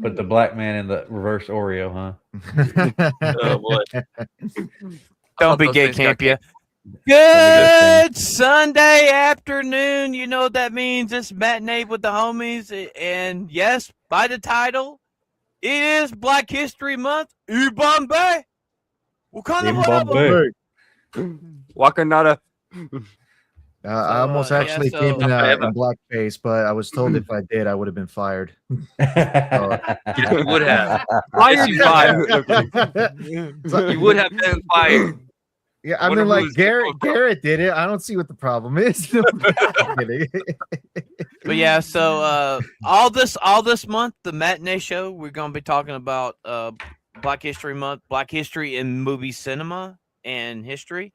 Put the black man in the reverse Oreo, huh? Oh boy. Don't be gay, camp ya. Good Good Sunday afternoon. You know what that means. It's Matinee with the homies. And yes, by the title, it is Black History Month. Bombay. Wakanda forever. Wakanada. I almost actually came in blackface, but I was told if I did, I would have been fired. You would have. Fired. You would have been fired. Yeah, I mean, like Garrett did it. I don't see what the problem is. But yeah, so all this month, the Matinee show, we're gonna be talking about Black History Month, Black history in movie cinema and history.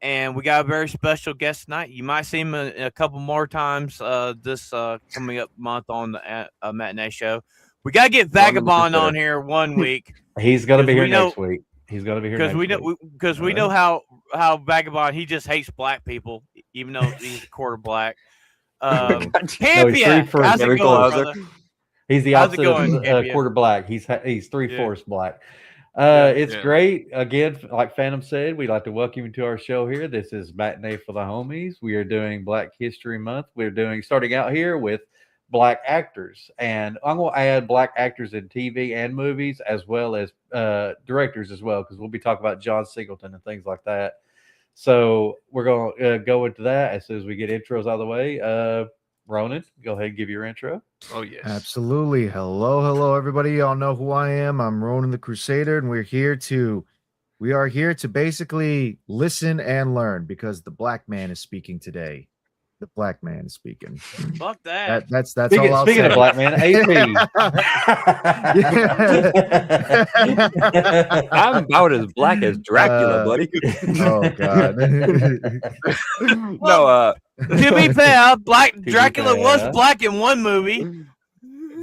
And we got a very special guest tonight. You might see him a couple more times this coming up month on the Matinee show. We got to get Vagabond on here one week. He's going to be here next week. He's going to be here because we know how Vagabond, he just hates black people, even though he's a quarter black. Campia, how's it going, brother? He's the opposite of quarter black. He's 3/4 black. It's great. Again, like Phantom said, we'd like to welcome you to our show here. This is Matinee for the Homies. We are doing Black History Month. We're starting out here with black actors. And I'm going to add black actors in TV and movies, as well as directors as well, because we'll be talking about John Singleton and things like that. So we're going to go into that as soon as we get intros out of the way. Ronan, go ahead and give your intro. Oh, yes. Absolutely. Hello, everybody. Y'all know who I am. I'm Ronan the Crusader, and we are here to basically listen and learn, because the black man is speaking today. The black man is speaking. Fuck that. That's speaking, all I'll speaking say. of black man, AP. I'm about as black as Dracula, buddy. Oh God. No, to be fair, Dracula was black in one movie.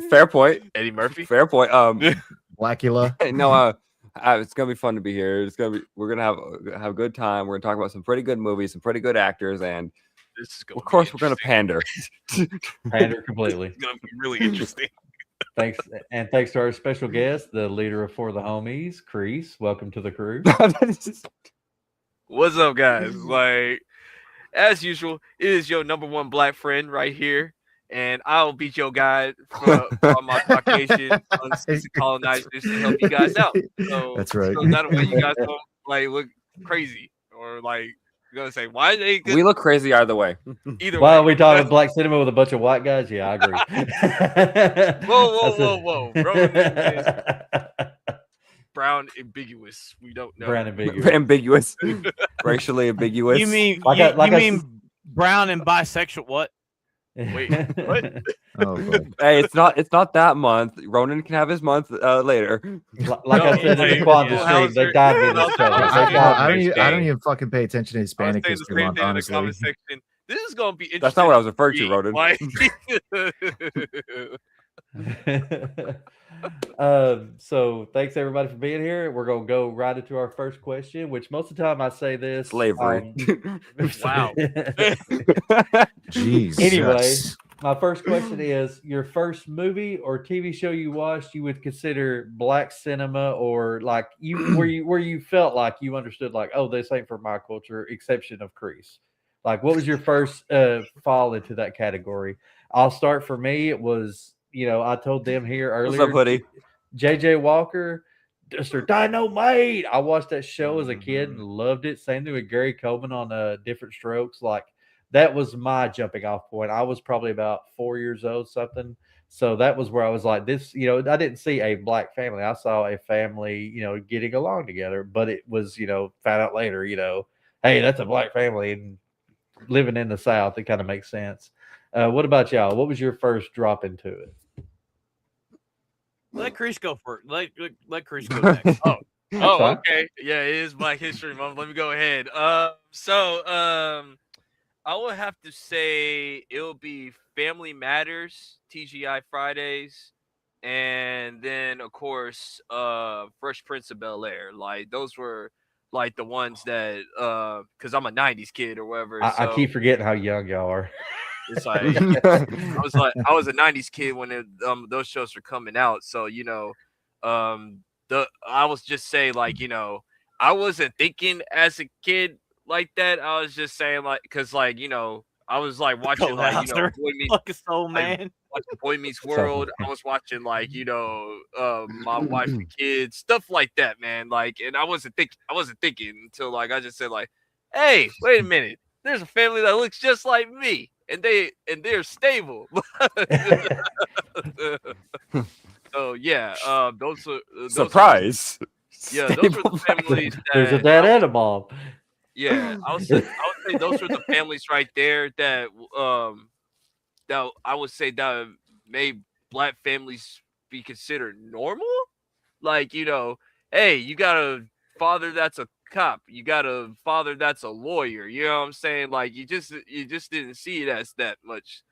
Fair point. Eddie Murphy. Fair point. Blackula. No, it's gonna be fun to be here. We're gonna have a good time. We're gonna talk about some pretty good movies, some pretty good actors, and of course we're gonna pander. Pander completely. It's gonna be really interesting. Thanks to our special guest, the leader of For the Homies, Kreese. Welcome to the crew. What's up, guys? Like, as usual, it is your number one black friend right here, and I'll beat your guy for my Caucasian colonizers to help you guys out. So that's right. So that way you guys don't look crazy or you're gonna say why they. We look crazy either way. Why are we talking black cinema with a bunch of white guys? Yeah, I agree. Whoa! Brown ambiguous. We don't know. Brown ambiguous. Racially ambiguous. You mean brown and bisexual? What? Wait, what? Oh, hey, it's not that month. Ronan can have his month later. I said in the Quantum Stream, they dive in each other. I don't even fucking pay attention to Hispanic history month, honestly. In the comment section. This is gonna be interesting. That's not what I was referring to, Ronan. So thanks everybody for being here. We're gonna go right into our first question, which most of the time I say this slavery. Wow. Jeez. Anyway, my first question is your first movie or TV show you watched you would consider black cinema, or like where you felt like you understood oh, this ain't for my culture, exception of Kreese. Like, what was your first fall into that category? I'll start. For me, it was, I told them here earlier. What's up, Hoodie? J.J. Walker, Mr. Dynamite. I watched that show as a kid and loved it. Same thing with Gary Coleman on Different Strokes. Like, that was my jumping off point. I was probably about 4 years old, something. So that was where I was like, this, I didn't see a black family. I saw a family, getting along together. But it was, found out later, hey, that's a black family. And living in the South, it kind of makes sense. What about y'all? What was your first drop into it? Let Kreese go first. Let Kreese go next. Okay. Yeah, it is Black History Month. Let me go ahead. I would have to say it'll be Family Matters, TGI Fridays, and then of course Fresh Prince of Bel-Air. Like, those were like the ones that because I'm a 90s kid or whatever. I keep forgetting how young y'all are. It's like I was a '90s kid when those shows were coming out. So I was just saying I wasn't thinking as a kid like that. I was just saying because I was watching Boy Meets Soul Man. Watching Boy Meets World. I was watching My Wife and Kids, stuff like that, man. And I wasn't thinking until I just said hey, wait a minute. There's a family that looks just like me, and they're stable. So yeah, those are surprise. Those are the families. There's a dad and a mom. Yeah, I would say those were the families right there that I would say that made Black families be considered normal. Hey, you got a father that's a cop, you got a father that's a lawyer. You know what I'm saying? You just didn't see it as that much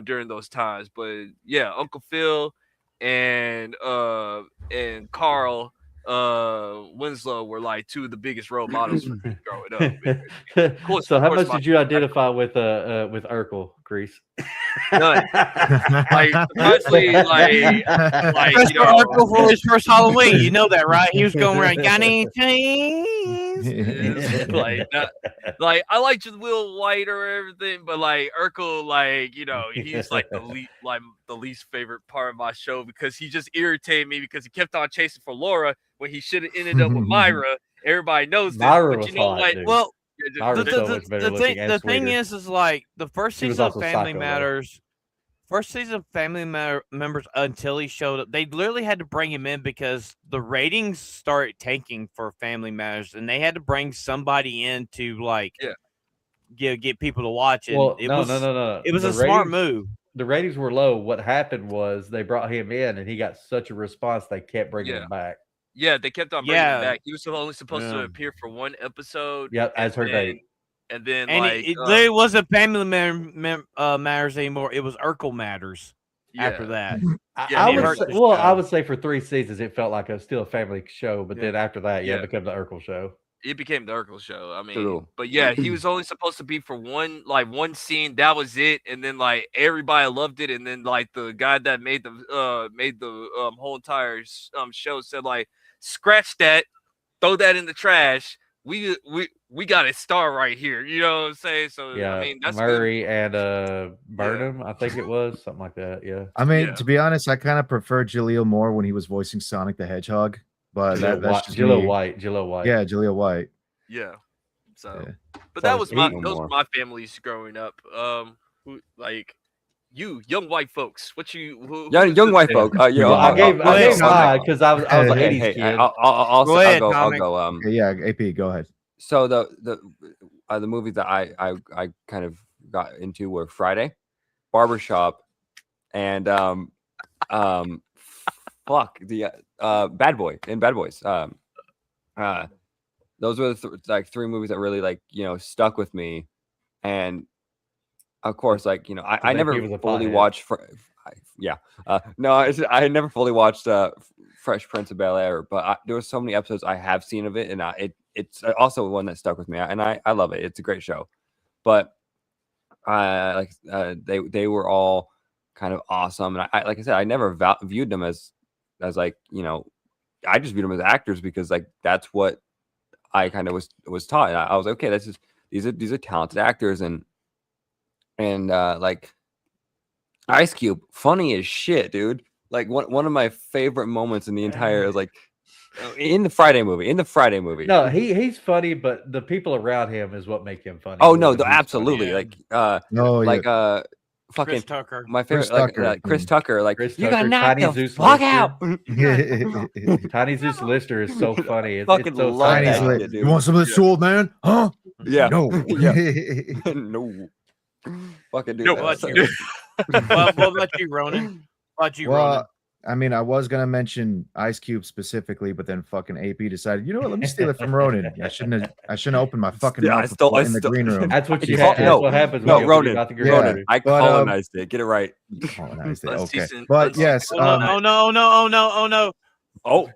during those times. But yeah, Uncle Phil and Carl Winslow were two of the biggest role models for me growing up. So how much did you identify with Urkel, Kreese? None. Honestly, Urkel for his first Halloween. You know that, right? He was going around, got any cheese? I like Will White or everything, but Urkel, he's the least favorite part of my show because he just irritated me because he kept on chasing for Laura when he should have ended up with Myra. Everybody knows that. Myra But was hot, dude. Well, the thing is the first season of Family psycho, Matters, members until he showed up, they literally had to bring him in because the ratings started tanking for Family Matters, and they had to bring somebody in to get people to watch it. Well, no. It was a smart move. The ratings were low. What happened was they brought him in, and he got such a response they kept bringing him back. Yeah, they kept on bringing him back. He was only supposed to appear for one episode. Yep, as her date. And then it wasn't Family Matters anymore. It was Urkel Matters after that. I would say for 3 seasons it felt like still a family show, but then after that, it became the Urkel show. It became the Urkel show. I mean, but yeah, he was only supposed to be for one scene. That was it, and then everybody loved it, and then the guy that made the whole entire show said scratch that, throw that in the trash. We got a star right here. You know what I'm saying? So yeah, I mean, that's Murray good. and Burnham, I think it was something like that. Yeah. I mean, to be honest, I kind of prefer Jaleel more when he was voicing Sonic the Hedgehog. But that's just Jaleel White. Yeah, Jaleel White. Yeah. So, but those were my families growing up. You young white folks, young white folk. I gave mine because I was an 80s kid. I'll go. Yeah, AP, go ahead. So the movies that I kind of got into were Friday, Barbershop, and Bad Boy and Bad Boys. Those were the 3 movies that really stuck with me, and of course, I never fully watched. I never fully watched Fresh Prince of Bel-Air, but there were so many episodes I have seen of it, and it's also one that stuck with me, and I love it. It's a great show, but they were all kind of awesome, and I like I said, I never viewed them as I just viewed them as actors because that's what I kind of was taught. And I was like, okay, these are talented actors, and Ice Cube, funny as shit, dude. One of my favorite moments in the entire is in the Friday movie. No, he's funny, but the people around him is what make him funny. Oh no, absolutely. Fucking Chris Tucker. My favorite, Chris Tucker. Chris you Tucker, got knocked Tiny the Zeus fuck Lister. out. Tiny Zeus Lister is so funny. It's so love that funny. shit, dude. You want some of this sword, man? Huh? Yeah. No. No. Fucking dude. No, what about you, Ronan? Ronan? I mean, I was gonna mention Ice Cube specifically, but then fucking AP decided, you know what? Let me steal it from Ronan. I shouldn't have opened my fucking mouth in the green room. That's what you had. That's what happens. No, Ronan. Ronan. I colonized it. Get it right. Colonized it. Okay, but yes. Oh no. Oh,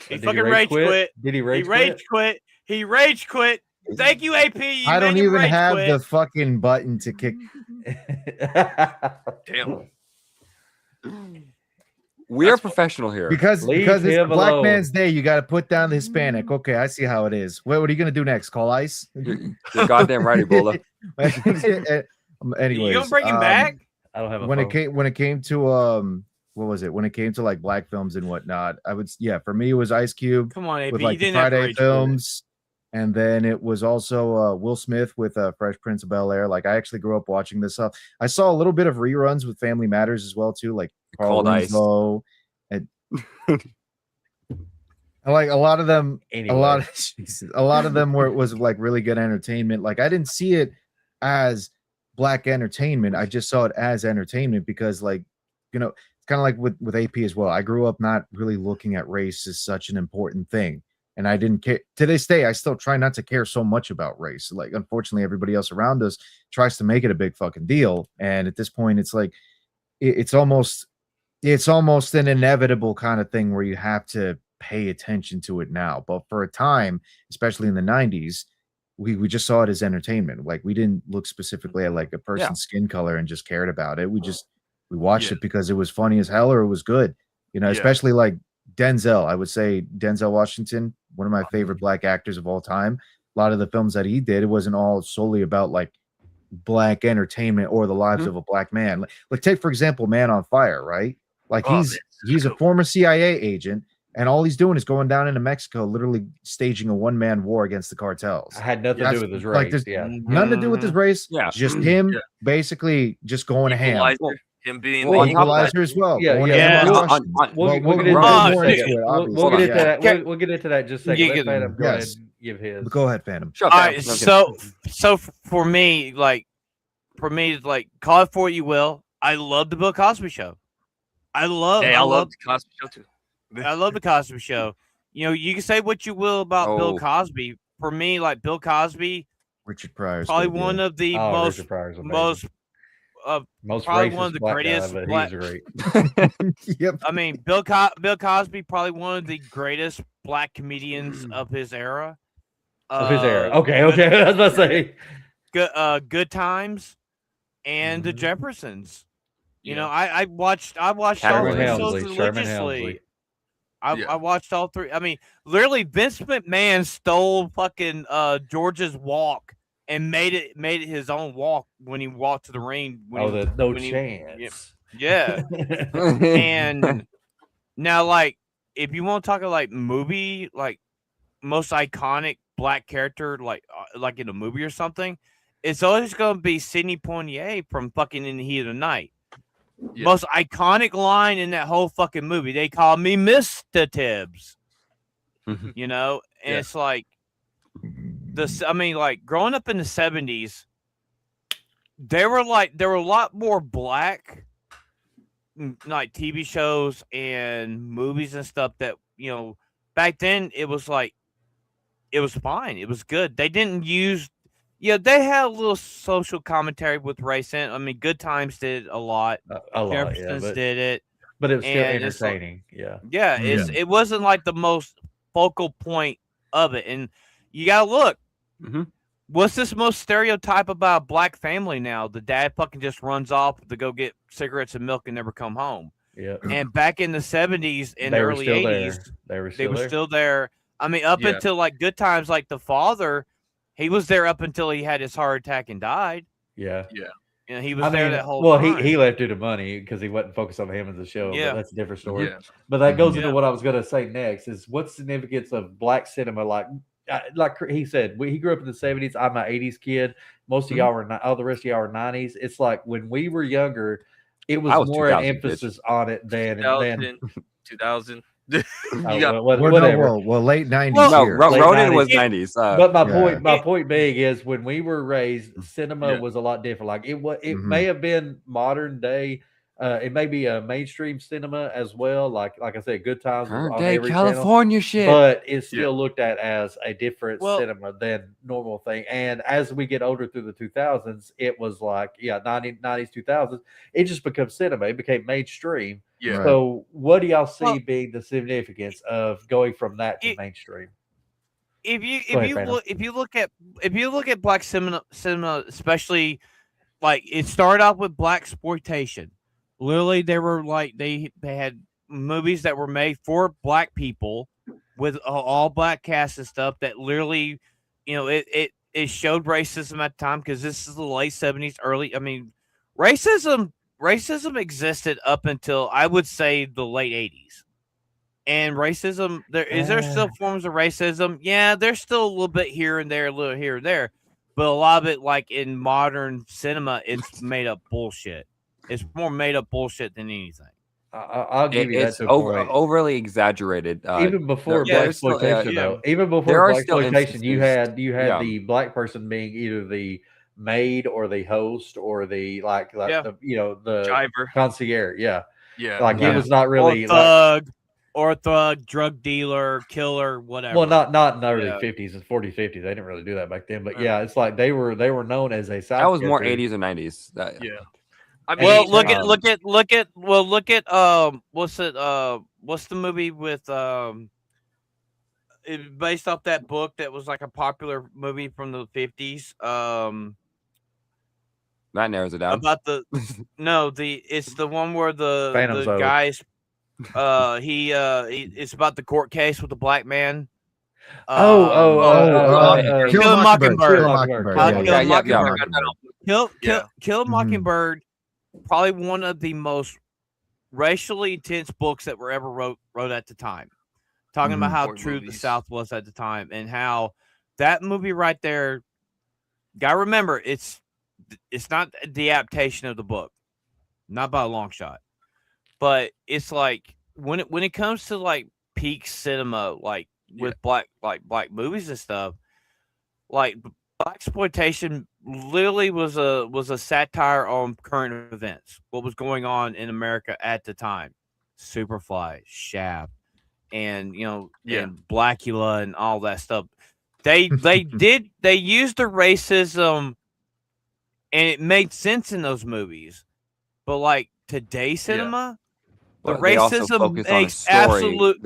he fucking rage quit. Did he rage quit? He rage quit. Thank you, AP. I don't even have the fucking button to kick. Damn. We are professional here. Because Leave it's him Black alone. Man's Day, you got to put down the Hispanic. Okay, I see how it is. What are you gonna do next? Call ICE? You're goddamn right, Ebola. Anyways, You gonna bring him back? I don't have a when phone. it came to what was it? When it came to like black films and whatnot, for me it was Ice Cube Come on, AP. with You like the didn't have to Friday rage quit it. films, and then it was also Will Smith with Fresh Prince of Bel-Air. Like I actually grew up watching this stuff. I saw a little bit of reruns with Family Matters as well too, like Carl Called Ice. Winslow. And like a lot of them, Anyway. a lot of them was like really good entertainment. Like I didn't see it as black entertainment. I just saw it as entertainment because, like, you know, it's kind of like with AP as well. I grew up not really looking at race as such an important thing, and I didn't care. To this day, I still try not to care so much about race. Like, unfortunately, everybody else around us tries to make it a big fucking deal, and at this point, it's like it's almost an inevitable kind of thing where you have to pay attention to it now. But for a time, especially in the 90s, we just saw it as entertainment. Like we didn't look specifically at like a person's skin color and just cared about it. We watched it because it was funny as hell or it was good. You know, especially like Denzel. I would say Denzel Washington, one of my favorite black actors of all time. A lot of the films that he did, it wasn't all solely about like black entertainment or the lives of a black man. Like take for example, Man on Fire, right? Like he's a former CIA agent, and all he's doing is going down into Mexico, literally staging a one-man war against the cartels. I had nothing to do with his race. Like, there's nothing to do with his race. Yeah, just him basically just going ham. Him being the equalizer as well. Yeah. We'll get into that. We'll get into that just a second. Let Phantom go ahead and give his. Go ahead, Phantom. All right, so for me, like call it for what you will. I love the Bill Cosby Show. I love the Cosby Show too. I love the Cosby Show. You know, you can say what you will about Bill Cosby. For me, like Bill Cosby, Richard Pryor, probably one of the most probably one of the greatest. He's great. Yep. I mean, Bill Cosby, probably one of the greatest black comedians of his era. Okay. I was about to say Good Times and the Jeffersons. You know, I watched all three shows religiously. I watched all three. I mean, literally, Vince McMahon stole fucking George's walk and made it his own walk when he walked to the ring. Chance. Yeah. And now, like, if you want to talk about like movie, like most iconic black character, like in a movie or something, it's always going to be Sidney Poitier from fucking In the Heat of the Night. Yeah. Most iconic line in that whole fucking movie. They call me Mr. Tibbs. You know, and it's like this. I mean, like growing up in the 70s, there were a lot more black like TV shows and movies and stuff that, you know, back then it was like it was fine. It was good. They didn't use they had a little social commentary with race in. I mean, Good Times did a lot. Jeffersons did it. But it was still entertaining. It wasn't like the most focal point of it. And you got to look. What's this most stereotype about a black family now? The dad fucking just runs off to go get cigarettes and milk and never come home. Yeah. And back in the 70s and early 80s, they were still there. I mean, up until like Good Times, like the father, he was there up until he had his heart attack and died. Yeah. And he was there that whole time. Well, he left due to money because he wasn't focused on him as a show. Yeah. But that's a different story. Yeah. But that goes into what I was going to say next is what's the significance of black cinema? Like he said, he grew up in the 70s. I'm an 80s kid. Most of y'all were all the rest of y'all are 90s. It's like when we were younger, it was more an emphasis on it than 2000. Well, late 90s. Ronin was 90s. But my point being is when we were raised, cinema was a lot different. Like it may have been modern day. It may be a mainstream cinema as well. Like I said, Good Times on every California channel, shit. but it's still looked at as a different cinema than normal thing. And as we get older through the 2000s, it was like 90s, 2000s. It just becomes cinema. It became mainstream. Yeah. Right. So what do y'all see being the significance of going from that to mainstream? If you look at black cinema, especially like it started off with black exploitation. Literally, they were like they had movies that were made for black people with all black cast and stuff. That literally, it showed racism at the time because this is the late 70s, early. I mean, racism existed up until I would say the late 80s. And racism, there still forms of racism? Yeah, there's still a little bit here and there, a little here and there, but a lot of it, like in modern cinema, it's made up bullshit. It's more made up bullshit than anything. I'll give you that. It's overly exaggerated. Even before black exploitation, though, even before black exploitation, you had the black person being either the maid or the host or the the driver, concierge. Yeah. Yeah. It was not really or thug, drug dealer, killer, whatever. Well, not in the early 50s and 40s, 50s. They didn't really do that back then. But yeah, it's like they were known as a South. That was more 80s and 90s. Yeah. I mean, well, look at what's the movie with based off that book that was like a popular movie from the 50s. That narrows it down. About it's the one where the guys it's about the court case with the black man. Kill Mockingbird. Kill Mockingbird. Probably one of the most racially intense books that were ever wrote at the time. Talking about how true the South was at the time and how that movie right there. Gotta remember, it's not the adaptation of the book, not by a long shot. But it's like when it comes to like peak cinema, like with black movies and stuff, like black exploitation literally was a satire on current events, what was going on in America at the time. Superfly, Shaft, and and Blackula and all that stuff. They used the racism, and it made sense in those movies. But like today's cinema. The racism makes absolute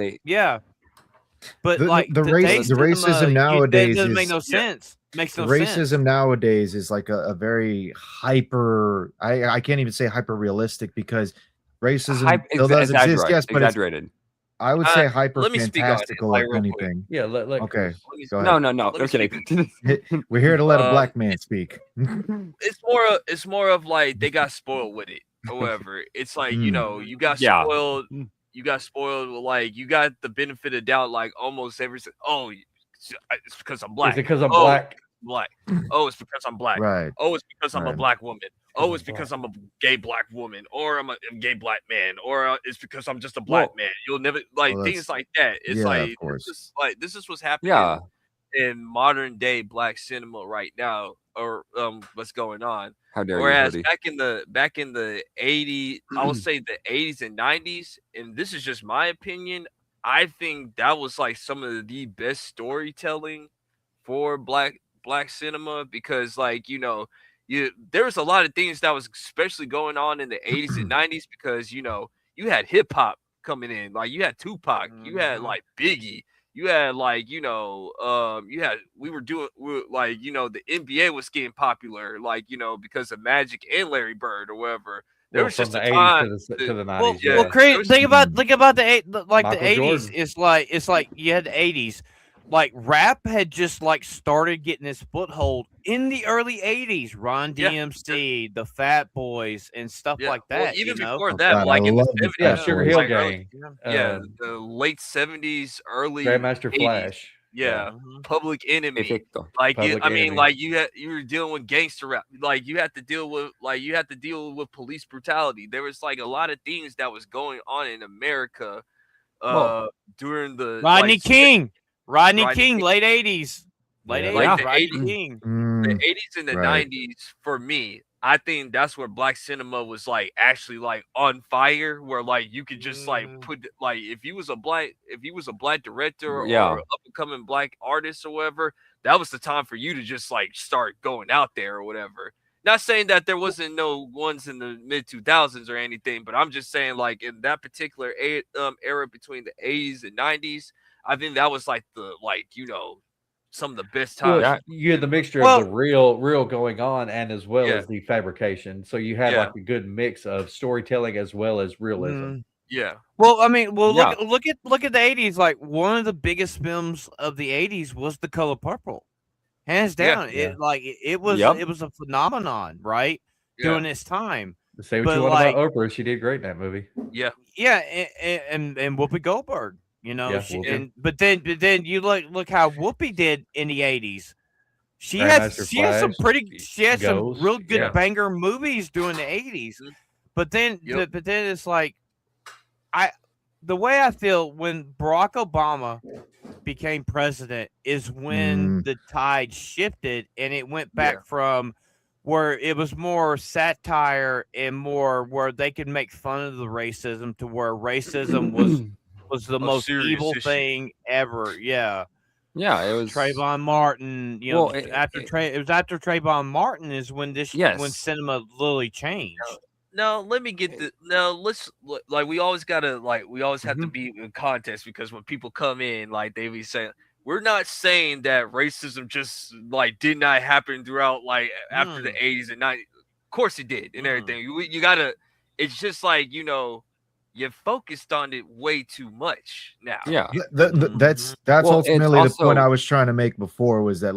but like the racism nowadays doesn't make no sense. Makes no sense. Racism nowadays is like a very hyper. I can't even say hyper realistic because racism still does exist. Yes, but exaggerated. I would say hyper fantastical, if anything. Yeah. Okay. Go ahead. No. Okay. We're here to let a black man speak. It's more of like they got spoiled with it. However, it's like you got spoiled. You got spoiled. Like you got the benefit of doubt. Like almost every. Oh, it's because I'm black. Is it because I'm black? Black. Oh, it's because I'm black. Right. Oh, it's because I'm a black woman. Oh, it's because I'm a gay black woman, or I'm a gay black man, or it's because I'm just a black man. You'll never things like that. It's this is what's happening in modern day black cinema right now, or what's going on. How dare Whereas you, back in the 80s, I would say the 80s and 90s, and this is just my opinion, I think that was like some of the best storytelling for black cinema because there was a lot of things that was especially going on in the 80s and 90s because you had hip hop coming in, like you had Tupac, you had like Biggie, you had the NBA was getting popular, because of Magic and Larry Bird or whatever. There was just a time to the 90s. Think about the 80s. It's like you had the 80s. Like rap had just started getting its foothold in the early 80s. Run DMC, the Fat Boys, and stuff like that. Well, even before that, in the 70s, Sugar Hill Gang. The late 70s, early Grandmaster 80s. Flash. Yeah, Public Enemy. Perfecto. You were dealing with gangster rap. You had to deal with police brutality. There was a lot of things that was going on in America during the Rodney King, late 80s. The 80s and the 90s for me. I think that's where black cinema was actually on fire, where you could just put if you was a black director or up and coming black artist or whatever, that was the time for you to just start going out there or whatever. Not saying that there wasn't no ones in the mid 2000s or anything, but I'm just saying in that particular era between the 80s and 90s, I think that was some of the best Well, times. you had the mixture of the real going on and as well Yeah. as the fabrication. So you had like a good mix of storytelling as well as realism. Yeah. Well, I mean, look at the 80s. Like one of the biggest films of the 80s was The Color Purple. Hands down. It was a phenomenon, right? During its time. Say what you want about Oprah, she did great in that movie. Yeah. Yeah, and Whoopi Goldberg, you know, Yeah, but then you look how Whoopi did in the 80s. She Grandmaster had Flash, some real good yeah. banger movies during the 80s. But then it's like the way I feel when Barack Obama became president is when the tide shifted and it went back from where it was more satire and more where they could make fun of the racism to where racism was the most evil thing ever. Yeah. Yeah, it was Trayvon Martin. You know, it was after Trayvon Martin is when when cinema literally changed. No, let me get the let's we always have to be in context, because when people come in, like they be saying, we're not saying that racism just did not happen throughout after the 80s and 90s. Of course it did and everything. You gotta. It's just you focused on it way too much now. Yeah, that's ultimately the point I was trying to make before, was that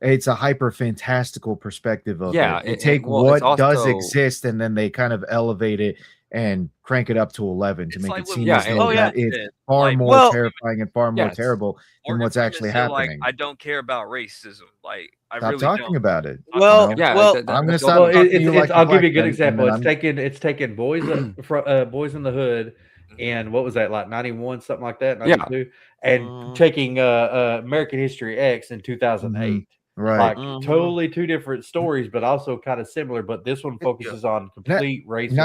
it's a hyper fantastical perspective of it. They take what does exist and then they kind of elevate it and crank it up to 11 to make it seem as though that it's far more terrifying and far more terrible than what's actually happening. I don't care about racism. I stop really talking don't. about it. Well, I'm gonna stop. I'll give you a good example. It's taking Boys in the Hood, and what was that, 91, something like that, 92, and taking American History X in 2008. Right. Totally two different stories, but also kind of similar. But this one focuses on complete racism.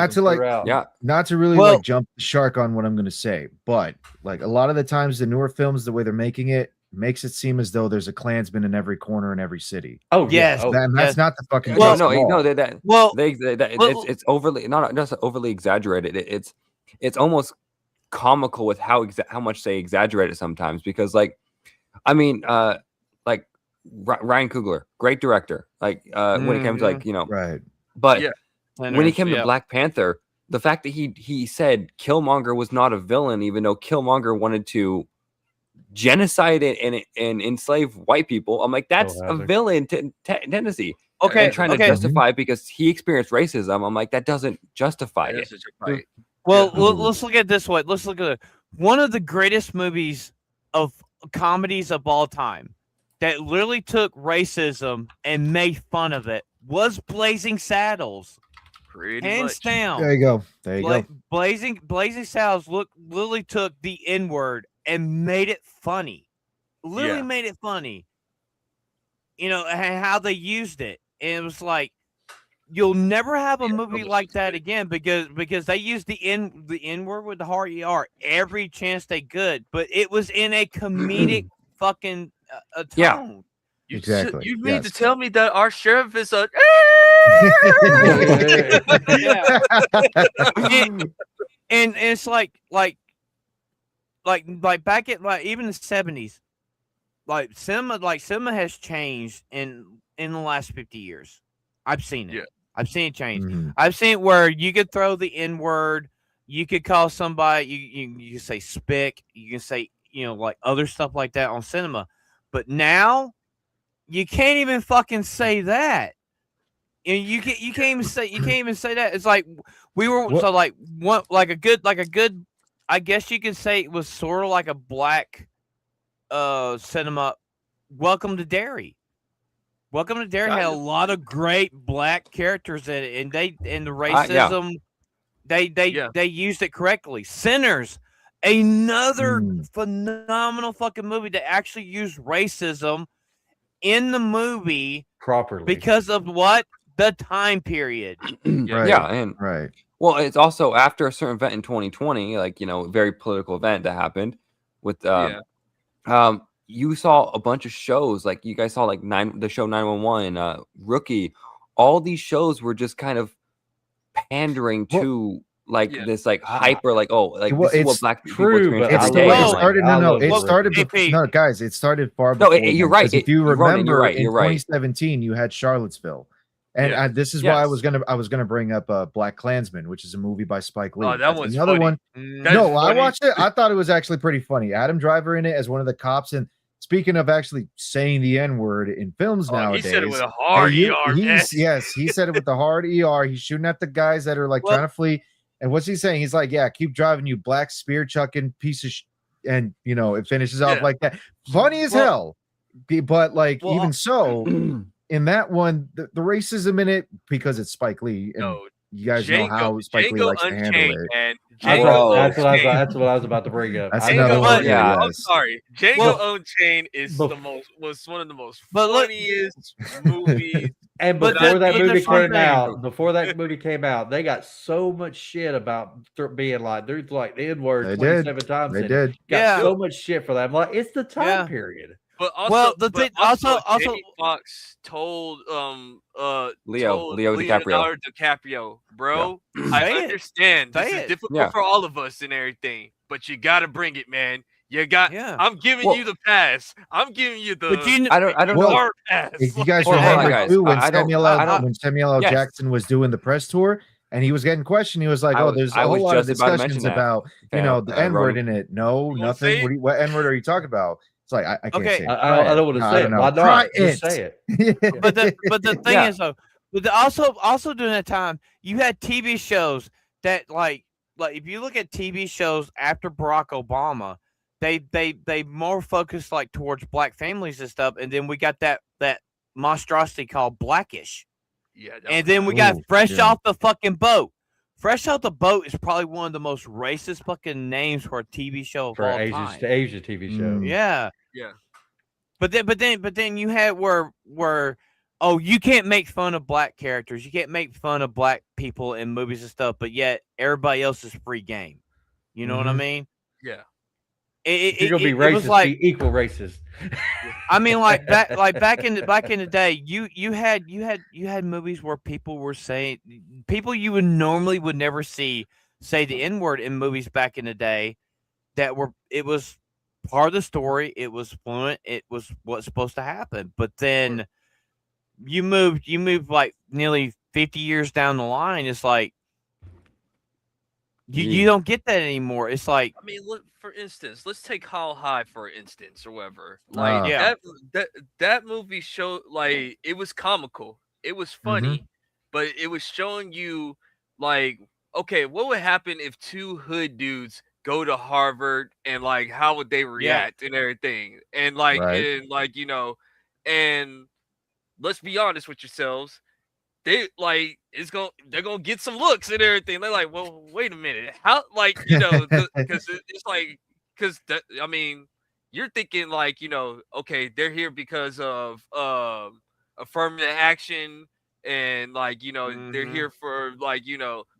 Not to really jump the shark on what I'm going to say, but a lot of the times the newer films, the way they're making it makes it seem as though there's a Klansman in every corner in every city. Oh yes, that's not the fucking. It's overly not overly exaggerated. It's almost comical with how much they exaggerate it sometimes, because Ryan Coogler, great director. When it came to right. But when he came to Black Panther, the fact that he said Killmonger was not a villain, even though Killmonger wanted to genocide and enslave white people, I'm like, that's a villain tendency. Okay, and trying to justify it because he experienced racism. I'm like, that doesn't justify it. Right. Well, let's look at it this way. Let's look at one of the greatest movies of comedies of all time that literally took racism and made fun of it was Blazing Saddles. Hands down. There you go. Blazing Saddles literally took the N-word and made it funny. Literally made it funny. You know, and how they used it. And it was you'll never have a movie like that again because they used the N-word with the hard ER every chance they could, but it was in a comedic fucking tone. Yeah, exactly. You mean to tell me that our sheriff is a and it's like back at even the 70s, cinema has changed in the last 50 years. I've seen it. Yeah. I've seen it change. I've seen it where you could throw the N-word, you could call somebody, you can say spick, you can say other stuff like that on cinema. But now you can't even fucking say that. And you can't even say that. It's like we were a good I guess you could say it was sort of like a black cinema. Welcome to Derry. Welcome to Derry had a lot of great black characters in it, and the racism they used it correctly. Sinners, another phenomenal fucking movie that actually used racism in the movie properly because of the time period. Right. Well, it's also after a certain event in 2020, very political event that happened with you saw a bunch of shows, like you guys saw the show 911, Rookie. All these shows were just kind of pandering to like Yeah. this like hyper like this is it's what black people true, experience but It's every the day. way I it love Like, started. I No, love it the started. AP. No, guys, it started far No, before. you're then, right. 'cause if you You're remember, right. in You're right. 2017, you had Charlottesville, and Yeah. this is why I was gonna bring up Black Klansman, which is a movie by Spike Lee. Oh, that That's was another funny. one. That No, is I funny. watched it. I thought it was actually pretty funny. Adam Driver in it as one of the cops. And speaking of actually saying the N word in films Oh, nowadays, he said it with a hard ER, man. yes, he said it with the hard ER. He's shooting at the guys that are like Well- trying to flee. And what's he saying? He's like, "Yeah, keep driving, you black spear chucking piece of," and it finishes off Yeah. like that. Funny as hell, but like Well, even so, in that one, the racism in it, because it's Spike Lee, and No, you guys know how Spike Lee Django likes to handle Unchained, it. man. That's Django what I was about to bring up. That's I another love one. it. Yeah. I'm Yes. sorry. Django Well, Unchained is bef- was one of the most But look- funniest movies. And But before that there's movie one came thing. out, they got so much shit about being like, dude's like the N word They 27 times. They and did. Got Yeah. so much shit for that. I'm like, it's the time Yeah. period. But also, Well, the thing- also- Jamie Foxx told Leo Leonardo DiCaprio, bro, I Say it. understand this Say is it. difficult Yeah. for all of us and everything, but you got to bring it, man. You got. Yeah. I'm giving Well- you the pass. I'm giving you the. But you I don't Well, know. hard pass. If you guys Hold on, remember guys. too, when I don't- Samuel I L. don't- when Samuel L. Yes. Jackson was doing the press tour and he was getting questioned, he was like, I "Oh, was- there's I a was whole lot of just about to discussions mention that. about the Okay, N word Ronan. in it." No, You wanna nothing. say it? What N word are you talking about? It's like I can't Okay. say it. I don't want to No, say it. know. Why Try not? Just say it. but the thing Yeah. is though, also during that time, you had TV shows that like if you look at TV shows after Barack Obama, they more focused like towards black families and stuff, and then we got that monstrosity called Blackish, Yeah. and then we got Fresh yeah. Off the fucking Boat. Fresh Off the Boat is probably one of the most racist fucking names for a TV show of For all Asia time. TV show. Yeah. Yeah. But then you had where you can't make fun of black characters, you can't make fun of black people in movies and stuff, but yet everybody else is free game. You know what I mean? Yeah. If you're gonna be It was racist, like, be equal racist. I mean, like back in the day, you had movies where people were saying, people you would normally would never say the N word in movies back in the day, it was part of the story, it was fluent, it was what's supposed to happen. But then you moved like nearly 50 years down the line, it's like you don't get that anymore. It's like, I mean, look, for instance, let's take How High for instance, or whatever. Like Yeah. that movie showed, like, it was comical, it was funny, but it was showing you, like, okay, what would happen if two hood dudes go to Harvard, and like how would they react and everything, and like Right. and like and let's be honest with yourselves. They're gonna get some looks and everything. They're like, well, wait a minute, how, like, because it's like, I mean, you're thinking like, okay, they're here because of affirmative action, and like, they're here for like,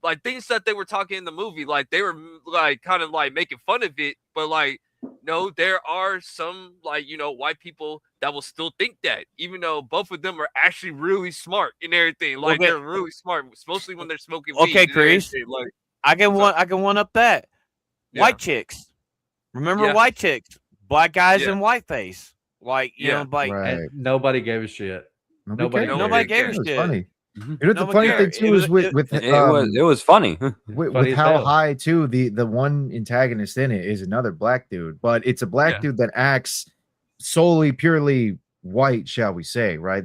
like things that they were talking in the movie, like they were like kind of like making fun of it, but like, no, there are some, like, white people that will still think that, even though both of them are actually really smart and everything. Like, they're really smart, especially when they're smoking weed. okay, Kreese, like, I can one up that. Yeah. White chicks. Remember Yeah. white chicks, black guys Yeah. in whiteface. Like, you know, like Right. And nobody gave a shit. Nobody nobody cared. gave a It was shit. funny. You know what the Nobody funny thing cared. too It was- is with It was funny. with funny as How hell. High too, the one antagonist in it is another black dude, but it's a black Yeah. dude that acts solely purely white, shall we say, right?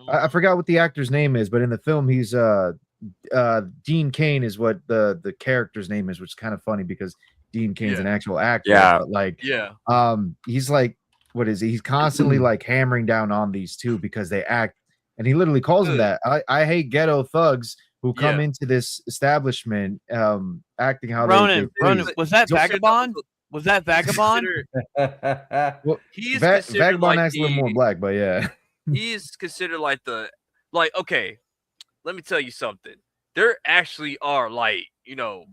I forgot what the actor's name is, but in the film he's Dean Cain is what the character's name is, which is kind of funny because Dean Cain's an actual actor. Yeah. But like Yeah. he's like, what is he? He's constantly like hammering down on these two because they act, and he literally calls them that. I hate ghetto thugs who come Yeah. into this establishment acting how Ronan, they please. was that Don't say Vagabond? Was that Vagabond? Well, He's Va- considered Vagabond like acts a little more black, but yeah. he is considered like okay, let me tell you something. There actually are, like,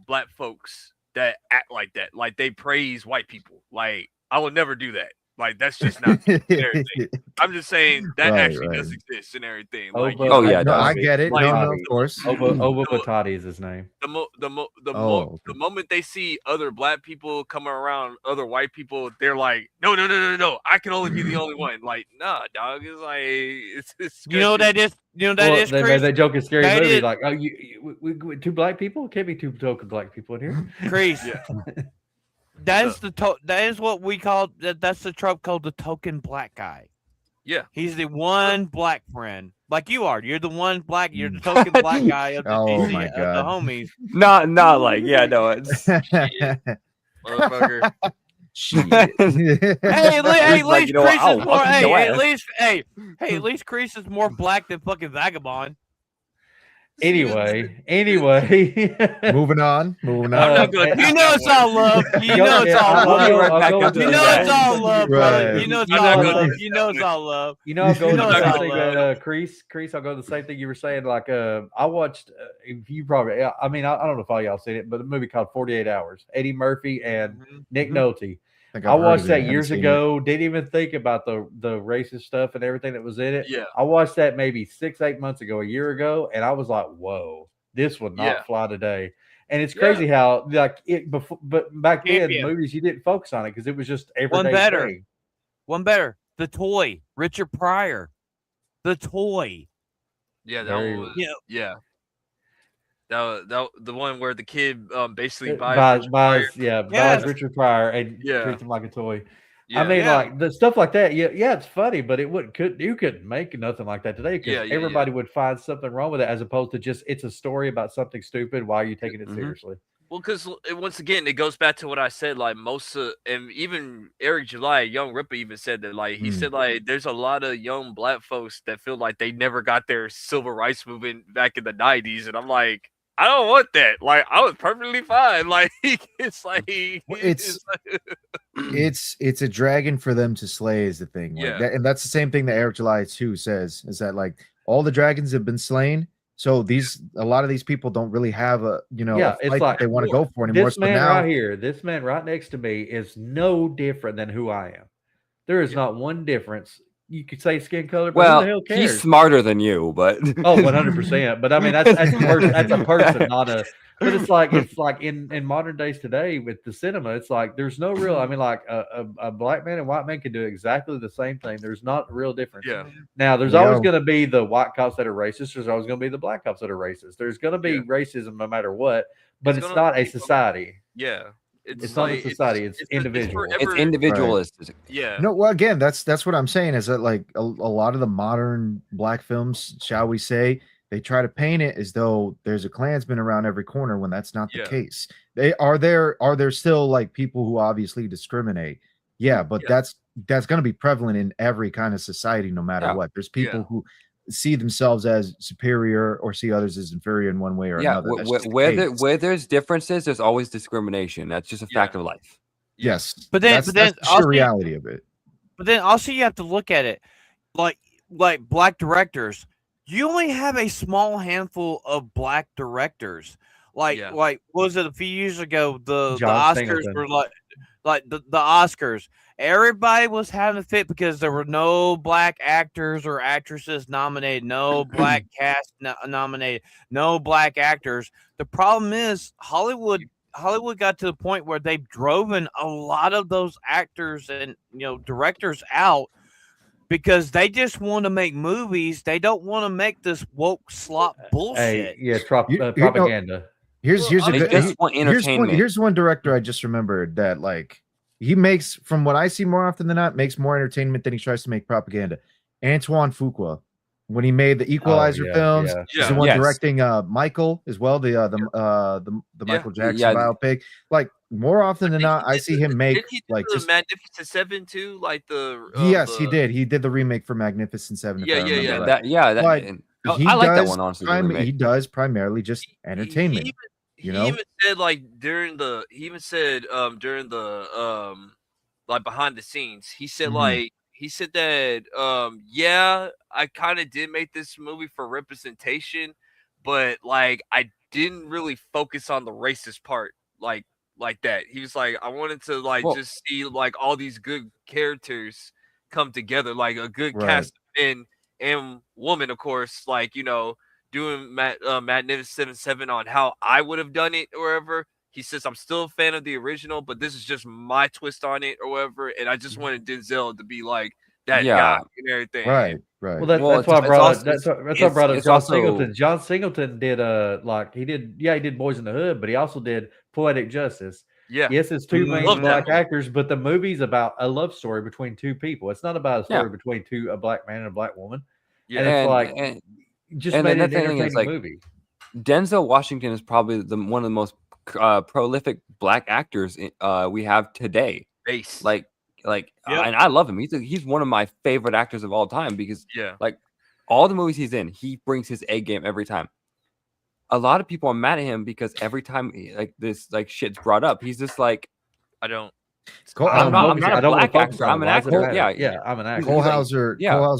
black folks that act like that. Like, they praise white people. Like, I would never do that. Like that's just not everything. I'm just saying that actually does exist and everything. Like, I get it. Like, no, of course. Oba Batati is his name. The moment they see other black people coming around other white people, they're like, no, I can only be the only one. Like, nah, dog. It's like it's you know that is they made that joke in Scary that Movie. Is, like, oh, we two black people? Can't be two token black people in here. Kreese. That is what we call that's the trope called the token black guy. Yeah. He's the one black friend. Like you are. You're the one black, you're the token black guy of the DC, of the homies. Not like, no, it's motherfucker. Shit. Hey, at like, least you know what, Kreese is more I'll at least Kreese is more black than fucking Vagabond. Anyway, moving on. You know it's all love. You know it's all love. You know it's all love, brother. You know it's all love. You know it's all love. You know, I'll go to the same thing that Kreese, I'll go to the same thing you were saying. Like, I watched, you probably, I mean, I don't know if all y'all seen it, but a movie called 48 Hours, Eddie Murphy and Nick Nolte. I watched that years ago. Didn't even think about the racist stuff and everything that was in it. Yeah. I watched that maybe 6-8 months ago, a year ago, and I was like, "Whoa, this would not fly today." And it's crazy how like it before, but back then movies you didn't focus on it because it was just everyday. One better. The Toy, Richard Pryor. The Toy. Yeah, That the one where the kid basically buys Richard Pryor and treats him like a toy. I mean, like the stuff like that. Yeah, it's funny, but you couldn't make nothing like that today because everybody would find something wrong with it, as opposed to just it's a story about something stupid. Why are you taking it seriously? Well, because once again, it goes back to what I said. Like and even Eric July, Young Ripper, even said that. Like he said, like there's a lot of young black folks that feel like they never got their civil rights movement back in the '90s, and I'm like, I don't want that. Like I was perfectly fine. Like it's like it's a dragon for them to slay is the thing. Like that, and that's the same thing that Eric July too says, is that like all the dragons have been slain. So a lot of these people don't really have a it's like they want to go for anymore. This man right here, this man right next to me is no different than who I am. There is not one difference. You could say skin color, but who the hell cares? He's smarter than you, but 100%. But I mean, that's a person, not a. But it's like in modern days today with the cinema, it's like there's no real. I mean, like a black man and white man can do exactly the same thing. There's not a real difference. Yeah. Now there's always going to be the white cops that are racist. There's always going to be the black cops that are racist. There's going to be racism no matter what. But it's not a society. Yeah. It's not a society. It's individual. It's individualistic. Right. Yeah. No, well, again, that's what I'm saying is that like a lot of the modern black films, shall we say, they try to paint it as though there's a Klansman around every corner when that's not the case. Are there still like people who obviously discriminate? Yeah, but that's going to be prevalent in every kind of society, no matter what. There's people who see themselves as superior or see others as inferior in one way or another. Where there's differences, there's always discrimination. That's just a fact of life. Yes, but then that's the sheer reality of it. But then also you have to look at it like black directors. You only have a small handful of black directors. Like what was it a few years ago? The Oscars were like the Oscars. Everybody was having a fit because there were no black actors or actresses nominated, no black cast nominated, no black actors. The problem is Hollywood got to the point where they've driven a lot of those actors and directors out because they just want to make movies. They don't want to make this woke slop bullshit. Propaganda. Here's one director I just remembered that like. He makes, from what I see more often than not, makes more entertainment than he tries to make propaganda. Antoine Fuqua, when he made the Equalizer films, he's the one directing Michael as well, the Michael Jackson biopic. Like more often than not, I see him make like the Magnificent Seven too, like he did. He did the remake for Magnificent Seven. Yeah. I like that one honestly. He does primarily just entertainment. He even said like during the like behind the scenes, he said that I kind of did make this movie for representation, but like I didn't really focus on the racist part like like that. He was like, I wanted to like just see like all these good characters come together, like a good cast of men and women, of course, like, you know, doing Magnificent Seven on how I would have done it or whatever. He says, I'm still a fan of the original, but this is just my twist on it or whatever. And I just wanted Denzel to be like that guy and everything. Right. Well, that's why I brought up. That's why I brought up John Singleton. John Singleton did he did Boys in the Hood, but he also did Poetic Justice. Yeah. Yes, it's two main black actors, but the movie's about a love story between two people. It's not about a story between a black man and a black woman. Yeah. And it's like just made an entertaining movie. Denzel Washington is probably one of the most prolific black actors we have today. Like, and I love him. He's one of my favorite actors of all time because like all the movies he's in, he brings his A game every time. A lot of people are mad at him because every time like this like shit's brought up, he's just like, I'm not a black actor. I'm an actor. I'm an actor. Cole Hauser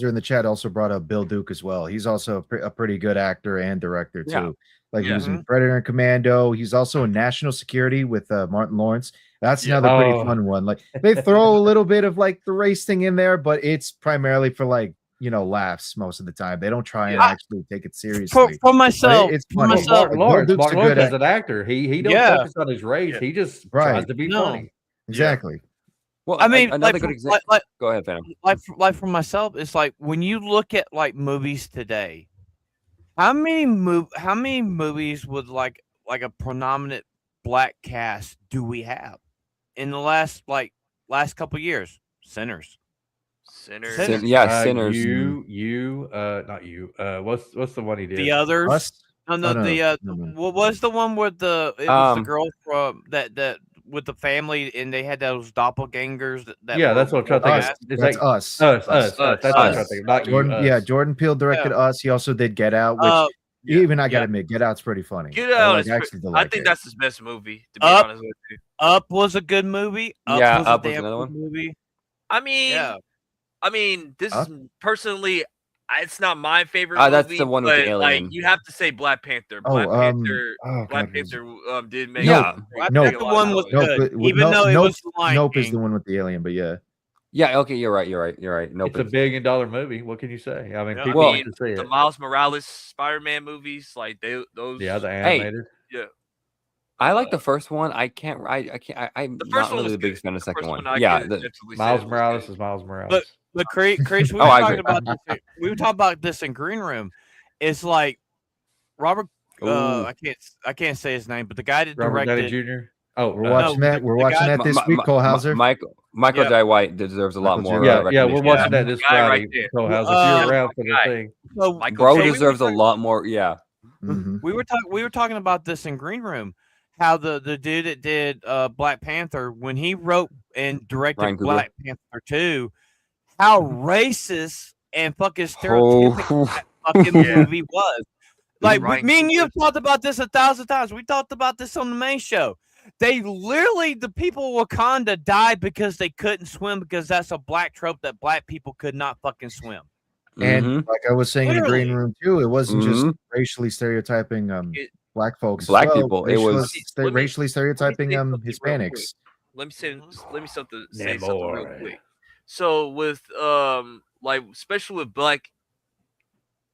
in the chat also brought up Bill Duke as well. He's also a pretty good actor and director too. Like he was in Predator and Commando. He's also in National Security with Martin Lawrence. That's another pretty fun one. Like they throw a little bit of like the race thing in there, but it's primarily for like, you know, laughs most of the time. They don't try and actually take it seriously. For myself, it's funny. Mark Lawrence is an actor. He don't focus on his race. He just tries to be funny. Exactly. Well, I mean, another good example. Go ahead, Phantom. Like for myself, it's like when you look at like movies today, how many movies with like a predominant black cast do we have in the last couple years? Sinners. Sinners. Not you. What's the one he did? The Others. Us? No. What was the one with it was the girl from that with the family and they had those doppelgangers that's what I'm trying to think. That's like Us. Us. That's what I'm trying to think. Not Jordan, you. Jordan Peele directed Us. He also did Get Out, which even I gotta admit, Get Out's pretty funny. Get Out I think that's his best movie, to be honest with you. Up was a good movie. Up was another one. Movie. I mean, this is personally, it's not my favorite movie. That's the one with the alien. Like, you have to say Black Panther. Black Panther did make the one was good. Even though it was Nope is the one with the alien, but yeah. Yeah, okay, you're right. Nope. It's a $1 billion movie. What can you say? I mean, people need to see it. The Miles Morales Spider-Man movies, like those. Yeah, the animated. I like the first one. I'm not really the biggest fan of the second one. Miles Morales is Miles Morales. But Kreese, we were talking about this in Green Room. It's like Robert. I can't say his name, but the guy that directed Jr. Oh, we're watching that. We're watching that this week. Cole Hauser. Michael Jai White deserves a lot more. Yeah, we're watching that this Friday. Cole Hauser, if you're around for the thing, bro deserves a lot more. Yeah. Mm-hmm. We were talking about this in Green Room. How the dude that did Black Panther, when he wrote and directed Black Panther 2, how racist and fucking stereotypical that fucking movie was. Like, me and you have talked about this 1,000 times. We talked about this on the main show. The people of Wakanda died because they couldn't swim because that's a black trope that black people could not fucking swim. And like I was saying in the Green Room too, it wasn't just racially stereotyping black folks, people. It was racially stereotyping Hispanics. Let me say something real quick. So with like especially with black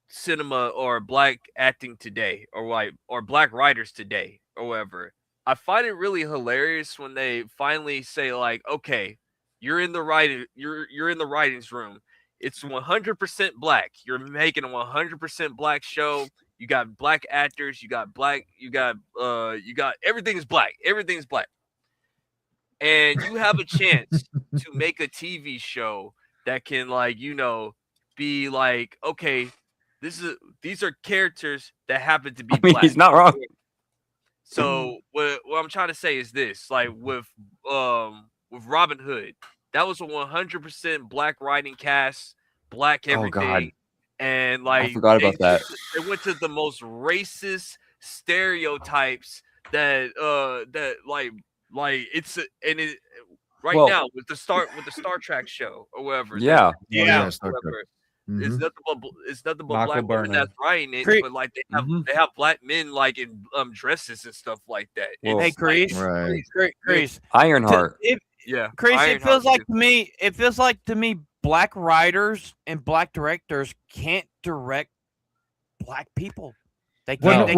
cinema or black acting today, or black writers today, or whatever, I find it really hilarious when they finally say like, okay, you're in the writings room. It's 100% black. You're making a 100% black show. You got black actors. You got everything is black. Everything's black. And you have a chance to make a TV show that can, like, you know, be like, okay, these are characters that happen to be black. He's not wrong. So what I'm trying to say is this, like with Robin Hood, that was a 100% black writing cast, black everything. Oh God. And like I forgot about that. They went to the most racist stereotypes that it's now with the Star Trek show or whatever. Yeah. Whatever. It's nothing but Michael black women that's writing it, but like they have black men like in dresses and stuff like that. Well, hey, Kreese, Right. Kreese, Ironheart. Kreese, it feels like to me, black writers and black directors can't direct black people. They can't.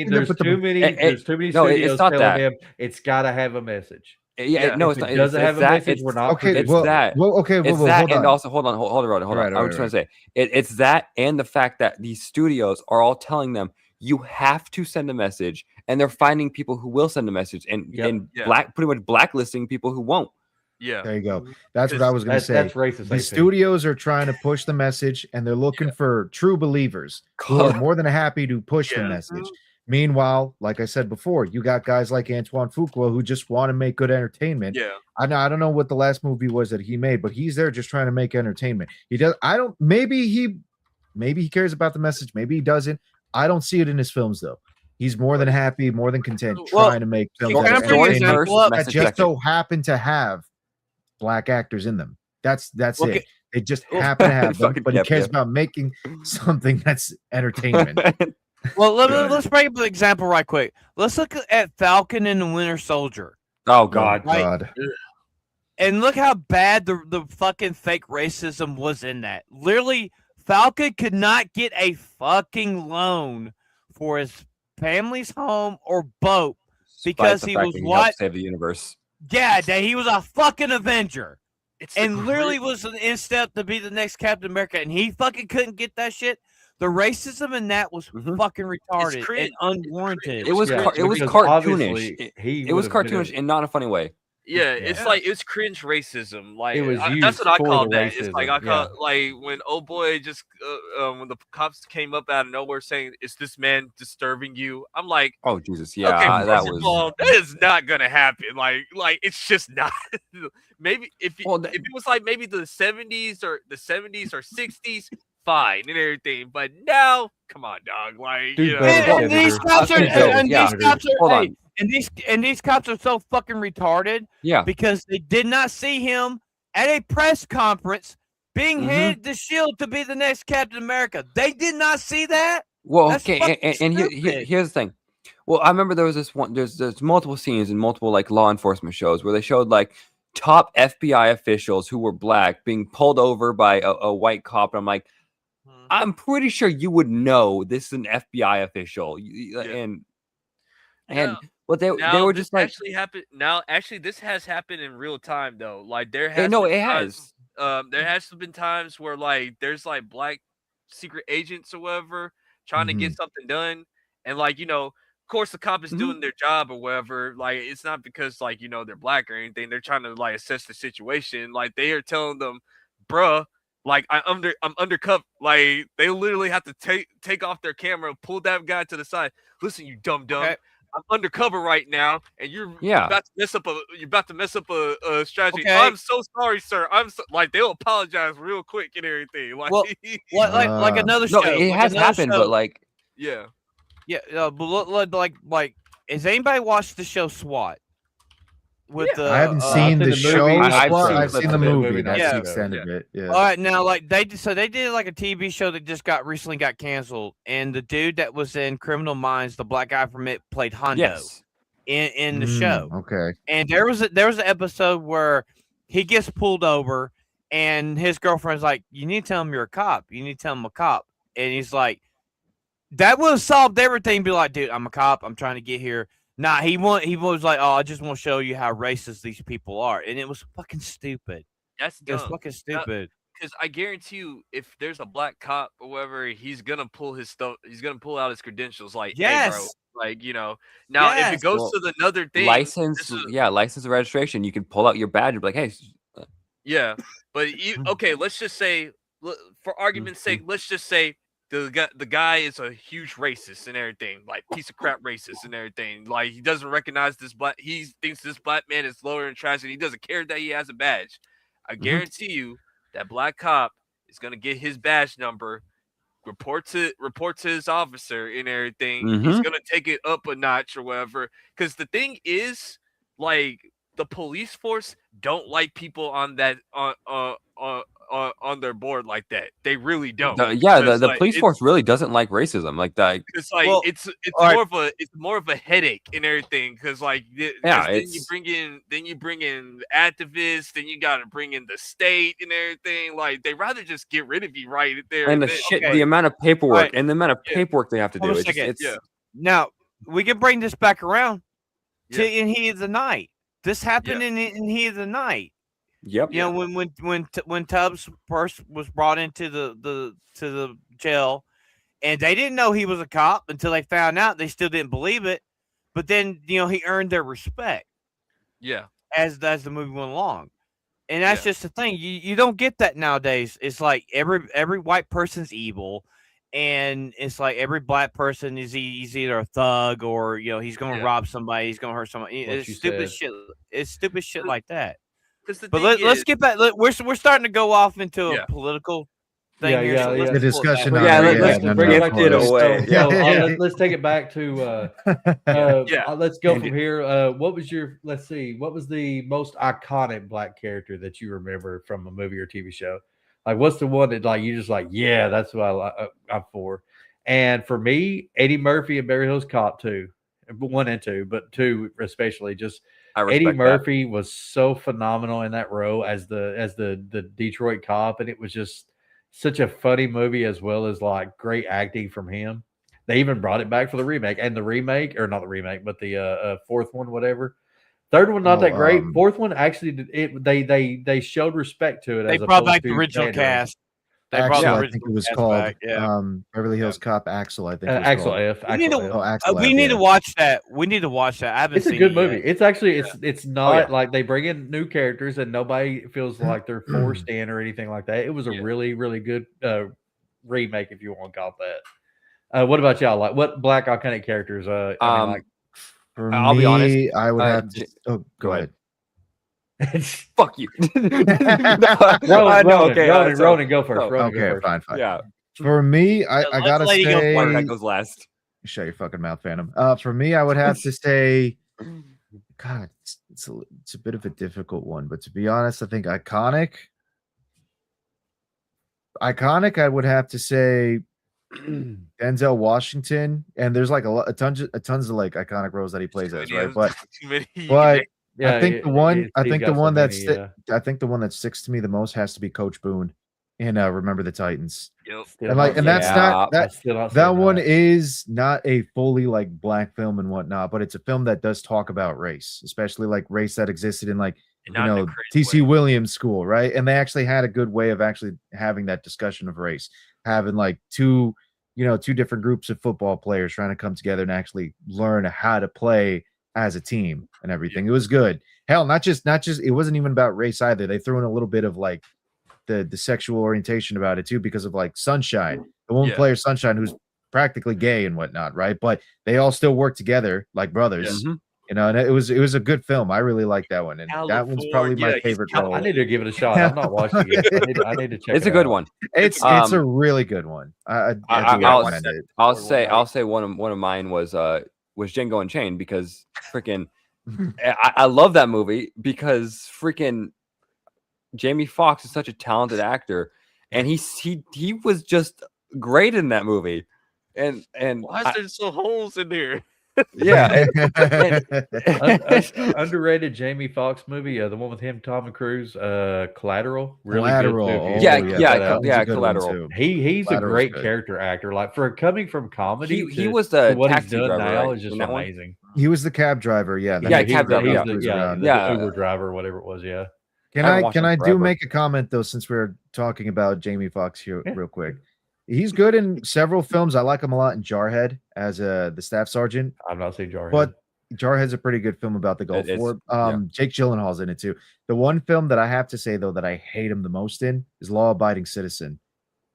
There's too many studios telling them it's got to have a message. No, it's not. It doesn't have a message. We're not. Okay, it's that. It's that, and also hold on. I was trying to say it's that, and the fact that these studios are all telling them you have to send a message, and they're finding people who will send a message, and pretty much blacklisting people who won't. Yeah, there you go. That's what I was going to say. That's racist. The studios are trying to push the message, and they're looking for true believers who are more than happy to push the message. Meanwhile, like I said before, you got guys like Antoine Fuqua who just want to make good entertainment. Yeah, I don't know what the last movie was that he made, but he's there just trying to make entertainment. He does. Maybe he cares about the message. Maybe he doesn't. I don't see it in his films though. He's more than happy, more than content, trying to make films that just so happen to have black actors in them. That's it. They just happen to have them, but he cares about making something that's entertainment. Well, let's bring up an example right quick. Let's look at Falcon and the Winter Soldier. Oh God, God. And look how bad the fucking fake racism was in that. Literally, Falcon could not get a fucking loan for his family's home or boat because he was what? Save the universe. Yeah, that he was a fucking Avenger. And literally was an instep to be the next Captain America, and he fucking couldn't get that shit. The racism in that was fucking retarded and unwarranted. It was cartoonish. It was cartoonish and not in a funny way. Yeah, it's like it's cringe racism. Like that's what I call that. It's like I call like when old boy just when the cops came up out of nowhere saying, "Is this man disturbing you?" I'm like, "Oh Jesus, yeah, that is not gonna happen." Like it's just not. Maybe if it was like maybe the 70s or 60s. Fine and everything, but now, come on, dog. Like, and these cops are so fucking retarded. Yeah, because they did not see him at a press conference being handed the shield to be the next Captain America. They did not see that. Well, okay, and here's the thing. Well, I remember there was this one. There's multiple scenes in multiple like law enforcement shows where they showed like top FBI officials who were black being pulled over by a white cop, and I'm like, I'm pretty sure you would know this is an FBI official, and but they were just like actually happened. Now, actually, this has happened in real time though. Like there has there has been times where like there's like black secret agents or whatever trying to get something done, and like of course the cop is doing their job or whatever. Like it's not because like they're black or anything. They're trying to like assess the situation. Like they are telling them, bruh. Like I'm undercover. Like they literally have to take off their camera, pull that guy to the side. Listen, you dumb. Okay. I'm undercover right now, and you're about to mess up a strategy. Okay. I'm so sorry, sir. Like they'll apologize real quick and everything. Like like another show. No, it has happened, but like but like has anybody watched the show SWAT? I haven't seen the show. I've seen the movie. That's the extent of it. Yeah. All right, now like they did like a TV show that just recently got canceled, and the dude that was in Criminal Minds, the black guy from it, played Hondo in the show. Okay. And there was an episode where he gets pulled over, and his girlfriend's like, "You need to tell him you're a cop. You need to tell him I'm a cop." And he's like, "That would have solved everything." Be like, "Dude, I'm a cop. I'm trying to get here." Nah, he was like, "Oh, I just want to show you how racist these people are," and it was fucking stupid. It was fucking stupid. Because I guarantee you, if there's a black cop or whatever, he's gonna pull his stuff. He's gonna pull out his credentials. Like, hey, bro, like Now, if it goes to another thing, license and registration, you can pull out your badge and be like, "Hey." Yeah, but okay, let's just say, for argument's sake, let's just say. The guy is a huge racist and everything, like piece of crap racist and everything. Like he doesn't recognize this black. He thinks this black man is lower in trash, and he doesn't care that he has a badge. I guarantee you that black cop is gonna get his badge number, report to his officer and everything. He's gonna take it up a notch or whatever. Because the thing is, like the police force don't like people on that on their board like that. They really don't. The police force really doesn't like racism. Like that. It's like it's more of a headache and everything because like then you bring in activists, then you got to bring in the state and everything. Like they rather just get rid of you right there. And the amount of paperwork and the amount of paperwork they have to do. Now we can bring this back around to In Heat of the Night. This happened in Heat of the Night. Yep. You know, when Tubbs first was brought into the jail, and they didn't know he was a cop until they found out. They still didn't believe it, but then he earned their respect. Yeah. As the movie went along, and that's just the thing. You don't get that nowadays. It's like every white person's evil, and it's like every black person is he's either a thug or he's going to rob somebody, he's going to hurt somebody. It's stupid shit. It's stupid shit like that. But let's get back. We're starting to go off into a political thing here. So the discussion. Let's bring it away. Let's take it back to. Let's go from here. What was the most iconic black character that you remember from a movie or TV show? Like, what's the one that you just that's what I'm for? And for me, Eddie Murphy and Beverly Hills Cop 2, 1 and 2, but 2 especially just. Eddie Murphy was so phenomenal in that role as the Detroit cop, and it was just such a funny movie as well as great acting from him. They even brought it back for the remake, and or not the remake, but the fourth one, whatever. Third one not that great. Fourth one actually they showed respect to it. They brought back the original cast. Axel, I think it was called Beverly Hills Cop Axel. I think Axel F. We need to watch that. We need to watch that. I haven't seen it. It's a good movie. It's actually it's not like they bring in new characters and nobody feels like they're forced in or anything like that. It was a really, really good remake, if you want to call it that. What about y'all? Like, what black iconic characters? I'll be honest. I would have to. Oh, go ahead. Fuck you. Ronan, go first. Okay, fine. Yeah. For me, I gotta say, that goes last. Shut your fucking mouth, Phantom. For me, I would have to say, God, it's a bit of a difficult one, but to be honest, I think iconic. I would have to say Denzel Washington, and there's tons of iconic roles that he plays as, right? But I think the one that sticks to me the most has to be Coach Boone in Remember the Titans. That one is not a fully black film and whatnot, but it's a film that does talk about race, especially race that existed in TC Williams school, right? And they actually had a good way of actually having that discussion of race, having two different groups of football players trying to come together and actually learn how to play as a team and everything. It was good. Hell, not just it wasn't even about race either. They threw in a little bit of the sexual orientation about it too, because of Sunshine, the one player Sunshine, who's practically gay and whatnot, right? But they all still work together like brothers. And it was a good film. I really like that one, and that one's probably my favorite role. I need to give it a shot. I'm not watching it. I need to check. It's a good one. It's a really good one. I'll say one of mine was Django Unchained, because freaking I love that movie because freaking Jamie Foxx is such a talented actor, and he was just great in that movie. And why is there so holes in there? Underrated Jamie Foxx movie, the one with him, Tom Cruise, Collateral. Collateral. Collateral. He's a great character actor. For coming from comedy, he was the what taxi he's done driver, now right? is just amazing. He was the cab driver. Cab driver. The Uber driver, whatever it was. Yeah. Can I make a comment though, since we're talking about Jamie Foxx here, real quick? He's good in several films. I like him a lot in Jarhead as the staff sergeant. I've not seen Jarhead, but Jarhead's a pretty good film about the Gulf War. Jake Gyllenhaal's in it too. The one film that I have to say though that I hate him the most in is Law Abiding Citizen,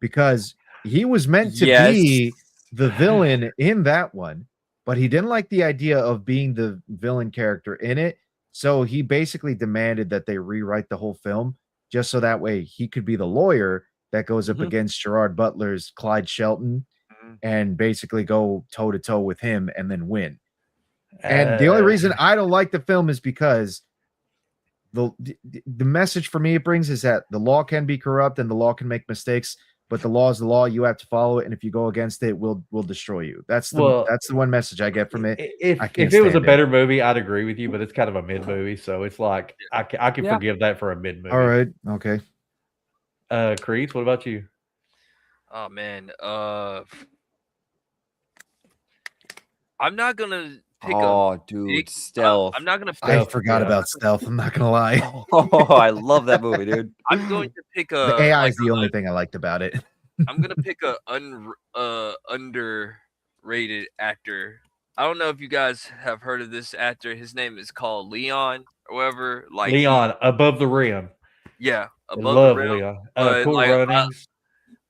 because he was meant to be the villain in that one, but he didn't like the idea of being the villain character in it. So he basically demanded that they rewrite the whole film just so that way he could be the lawyer that goes up against Gerard Butler's Clyde Shelton and basically go toe-to-toe with him and then win. And the only reason I don't like the film is because the message for me it brings is that the law can be corrupt and the law can make mistakes, but the law is the law. You have to follow it, and if you go against it, will destroy you. That's the one message I get from it. If it was a better movie, I'd agree with you, but it's kind of a mid movie, so it's like I can forgive that for a mid movie. All right, okay. Kreese, what about you? Oh man, I'm not gonna pick Stealth. I'm not gonna. I forgot about Stealth. I'm not gonna lie. Oh, I love that movie, dude. I'm going to pick the AI is the only thing I liked about it. I'm gonna pick a underrated actor. I don't know if you guys have heard of this actor. His name is called Leon, or whatever. Like Leon, Above the Rim. Yeah, Above the Rim. Leon. Cool Runnings.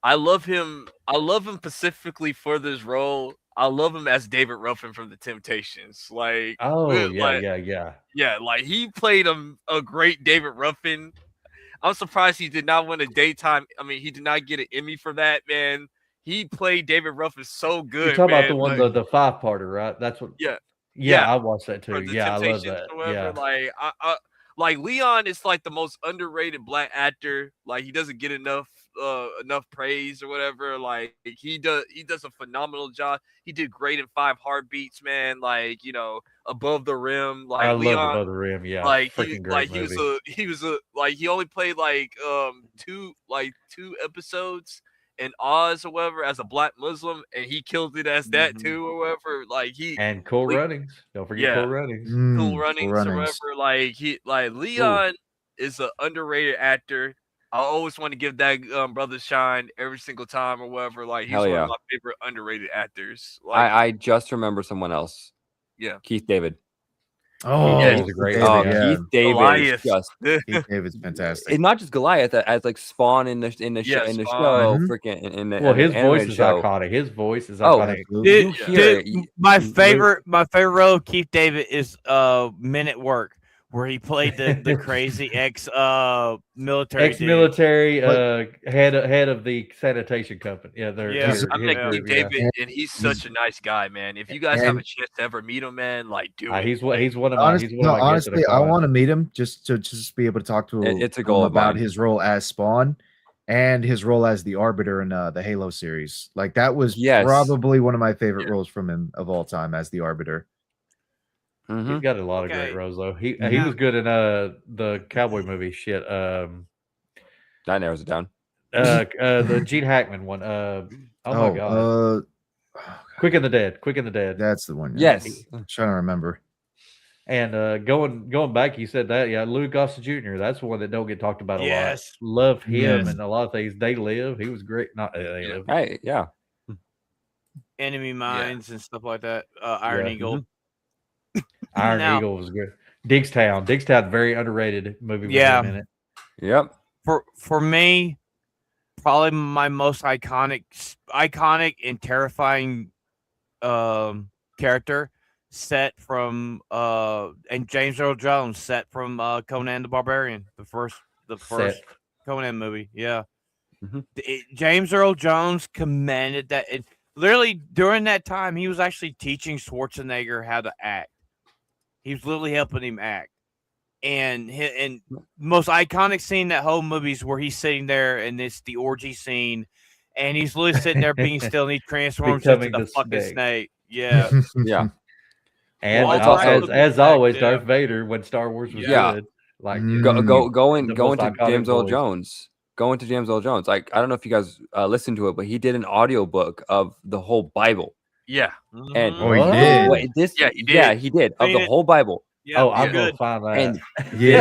I love him. I love him specifically for this role. I love him as David Ruffin from The Temptations. Like, yeah. Like he played a great David Ruffin. I'm surprised he did not win a daytime. I mean, he did not get an Emmy for that, man. He played David Ruffin so good. You're talking about the one, the 5-parter, right? That's what. Yeah. I watched that too. Yeah, I love that. Yeah. Like, like Leon is like the most underrated black actor. Like he doesn't get enough praise or whatever. Like he does a phenomenal job. He did great in 5 Heartbeats, man. Like, Above the Rim. Like I Leon, love Above the Rim. Yeah, like freaking great movie. he was like he only played like two episodes in Oz or whatever as a black Muslim, and he killed it as that too or whatever. Like and Cool Runnings. Don't forget Cool Runnings. Cool Runnings or whatever. Leon is an underrated actor. I always want to give that brother shine every single time or whatever. Like he's one of my favorite underrated actors. Like, I just remember someone else. Yeah, Keith David. Oh, yeah, he's a great Keith David. Goliath. Keith David's fantastic. It's not just Goliath, as like Spawn in the show, freaking in the his voice is show. iconic. His voice is iconic. My favorite role of Keith David is Men at Work, where he played the crazy ex-military head of the sanitation company. Yeah, I'm like Keith David, and he's such a nice guy, man. If you guys have a chance to ever meet him, man, like do it. He's one of my. Honestly, I want to meet him just to be able to talk to him. It's a goal about his role as Spawn and his role as the Arbiter in the Halo series. Like that was probably one of my favorite roles from him of all time as the Arbiter. He's got a lot of great roles though. He was good in the cowboy movie shit. That narrows it down. The Gene Hackman one. My god. Quick and the Dead. That's the one. Yes. I'm trying to remember. And going back, you said that, Louis Gossett Jr. That's one that don't get talked about a lot. Love him and a lot of things. They Live. He was great. Not They Live. Right. Yeah. Enemy Mines and stuff like that. Iron Eagle. Iron Eagle was good. Digstown, very underrated movie. With him in it. Yep. For me, probably my most iconic and terrifying character set from and James Earl Jones set from Conan the Barbarian, the first Conan movie. Yeah. James Earl Jones commanded that. Literally during that time, he was actually teaching Schwarzenegger how to act. He was literally helping him act. And most iconic scene in that whole movie is where he's sitting there and it's the orgy scene. And he's literally sitting there being still and he transforms into the fucking snake. Yeah. Yeah. And as always, Darth Vader when Star Wars was good. Like going to James Earl Jones. Going to James Earl Jones. Like, I don't know if you guys listened to it, but he did an audiobook of the whole Bible. Yeah. And he did. He did of the whole Bible. Yeah, I'm gonna find that. And me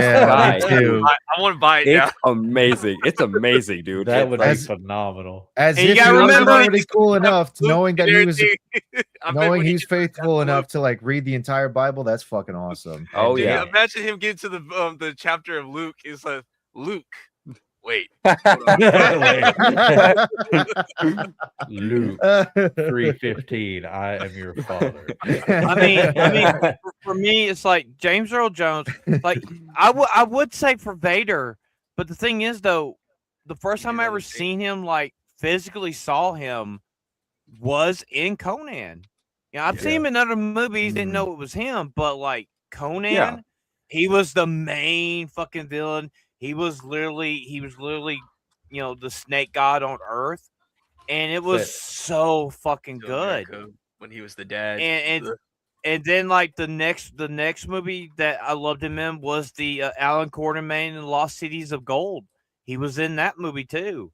too. I want to buy it now. It's amazing. It's amazing, dude. That would be phenomenal. As if he was already cool enough, knowing that he was, knowing he's faithful enough to like read the entire Bible. That's fucking awesome. Oh yeah. Imagine him getting to the chapter of Luke. It's like Luke. Wait. Luke 3:15. I am your father. I mean, for me, it's like James Earl Jones. Like I would say for Vader, but the thing is, though, the first time I ever seen him, like physically saw him, was in Conan. I've seen him in other movies, didn't know it was him, but like Conan. He was the main fucking villain. He was literally, the snake god on Earth, and it was so fucking To good. America when he was the dad. And then like the next movie that I loved him in was the Alan Quartermain and Lost Cities of Gold. He was in that movie too.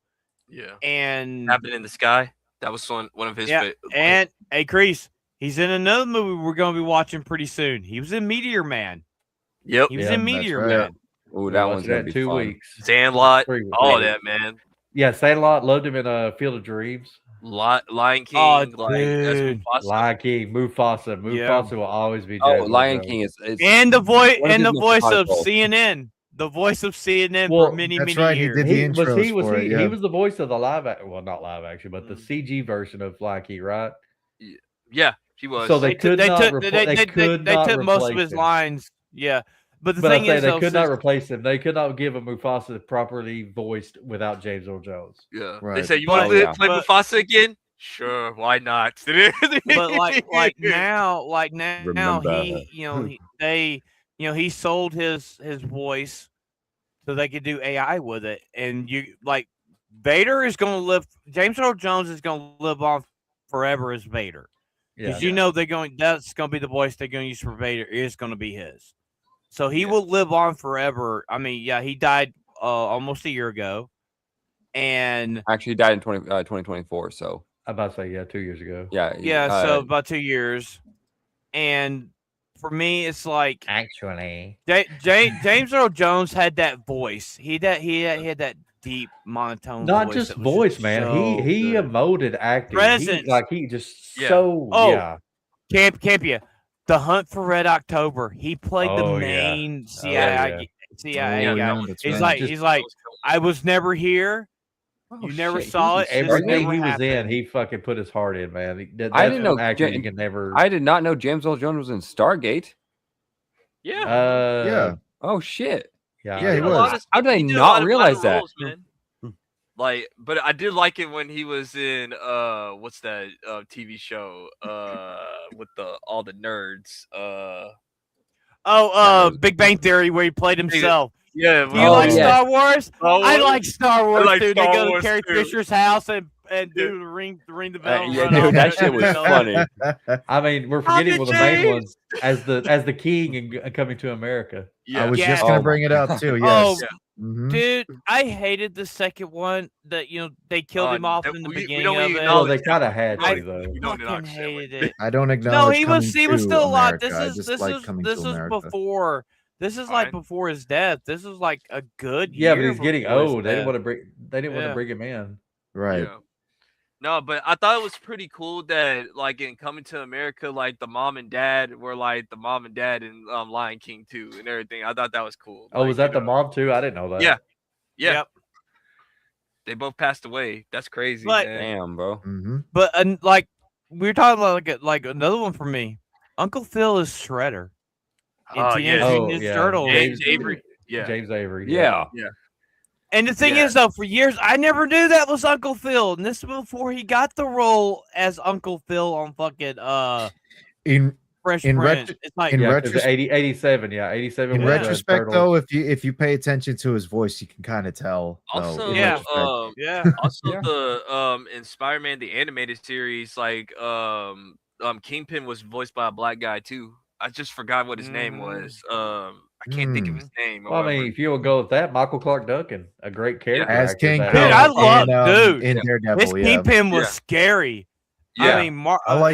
Yeah. And Happened in the Sky. That was one of his. And hey, Kreese, he's in another movie we're going to be watching pretty soon. He was in Meteor Man. Yep. He was in Meteor Man. Oh, that one's gonna be 2 fun. weeks. Sandlot. All of that, man. Yeah, Sandlot. Loved him in Field of Dreams. Lion King. Oh, dude. Lion King. Mufasa. Mufasa will always be. Lion King is and the voice of CNN. The voice of CNN for many years. He did the intros he was the voice of the not live action, but the CG version of Lion King, right? Yeah, he was. So they took most of his lines. Yeah. But the thing is, they could not replace him. They could not give a Mufasa properly voiced without James Earl Jones. Yeah, right. They say you want to play Mufasa again? Sure, why not? But like now, he sold his voice so they could do AI with it, and Vader is going to live. James Earl Jones is going to live on forever as Vader, because that's going to be the voice they're going to use for Vader is going to be his. So he will live on forever. I mean, he died almost a year ago, and actually died in 2024. So I'm about to say 2 years ago. So about 2 years, and for me, it's like actually James Earl Jones had that voice. He had that deep monotone. Not voice just voice, man. So he emoted acting. Presence. Campia. The Hunt for Red October. He played the main CIA guy. He's like, I was never here. You never saw it. Everything he was in, he fucking put his heart in, man. I didn't know acting can never. I did not know James Earl Jones was in Stargate. Yeah. Oh shit. Yeah, he was. How did I not realize that? Roles, man. But I did like it when he was in what's that TV show with all the nerds. Big Bang Theory, where he played himself. Yeah. Do you like Star Wars? I like Star Wars, dude. They Star go Wars, to Carrie Fisher's house and do ring the bell. Dude, that shit was funny. I mean, we're forgetting one of the main ones as the king and Coming to America. Yeah. I was just gonna bring it up too. Yes. Dude, I hated the second one. That they killed him off in the beginning of it. Well, they kind of had to though. I fucking hated it. I don't acknowledge. No, he was still alive. This is before. This is like before his death. This is like a good year. But he's getting old. They didn't want to bring him in. Right. Yeah. No, but I thought it was pretty cool that in Coming to America, the mom and dad were the mom and dad in Lion King 2 and everything. I thought that was cool. Oh, was that the mom too? I didn't know that. Yeah. Yep. They both passed away. That's crazy. But, man. Damn, bro. But we were talking about like another one for me. Uncle Phil is Shredder. Teenage Mutant Ninja Turtles. James Avery. Yeah. James Avery. Yeah. And the thing is, though, for years, I never knew that was Uncle Phil. And this was before he got the role as Uncle Phil on fucking Fresh Prince. It's like in 87, 87. In retrospect, though, if you pay attention to his voice, you can kind of tell. Also, Also, the in Spider-Man the animated series, Kingpin was voiced by a black guy too. I just forgot what his name was. I can't think of his name. Well, I mean, if you will go with that, Michael Clark Duncan, a great character as Kingpin. Dude, I love in Daredevil. This Kingpin was scary. Yeah. I mean,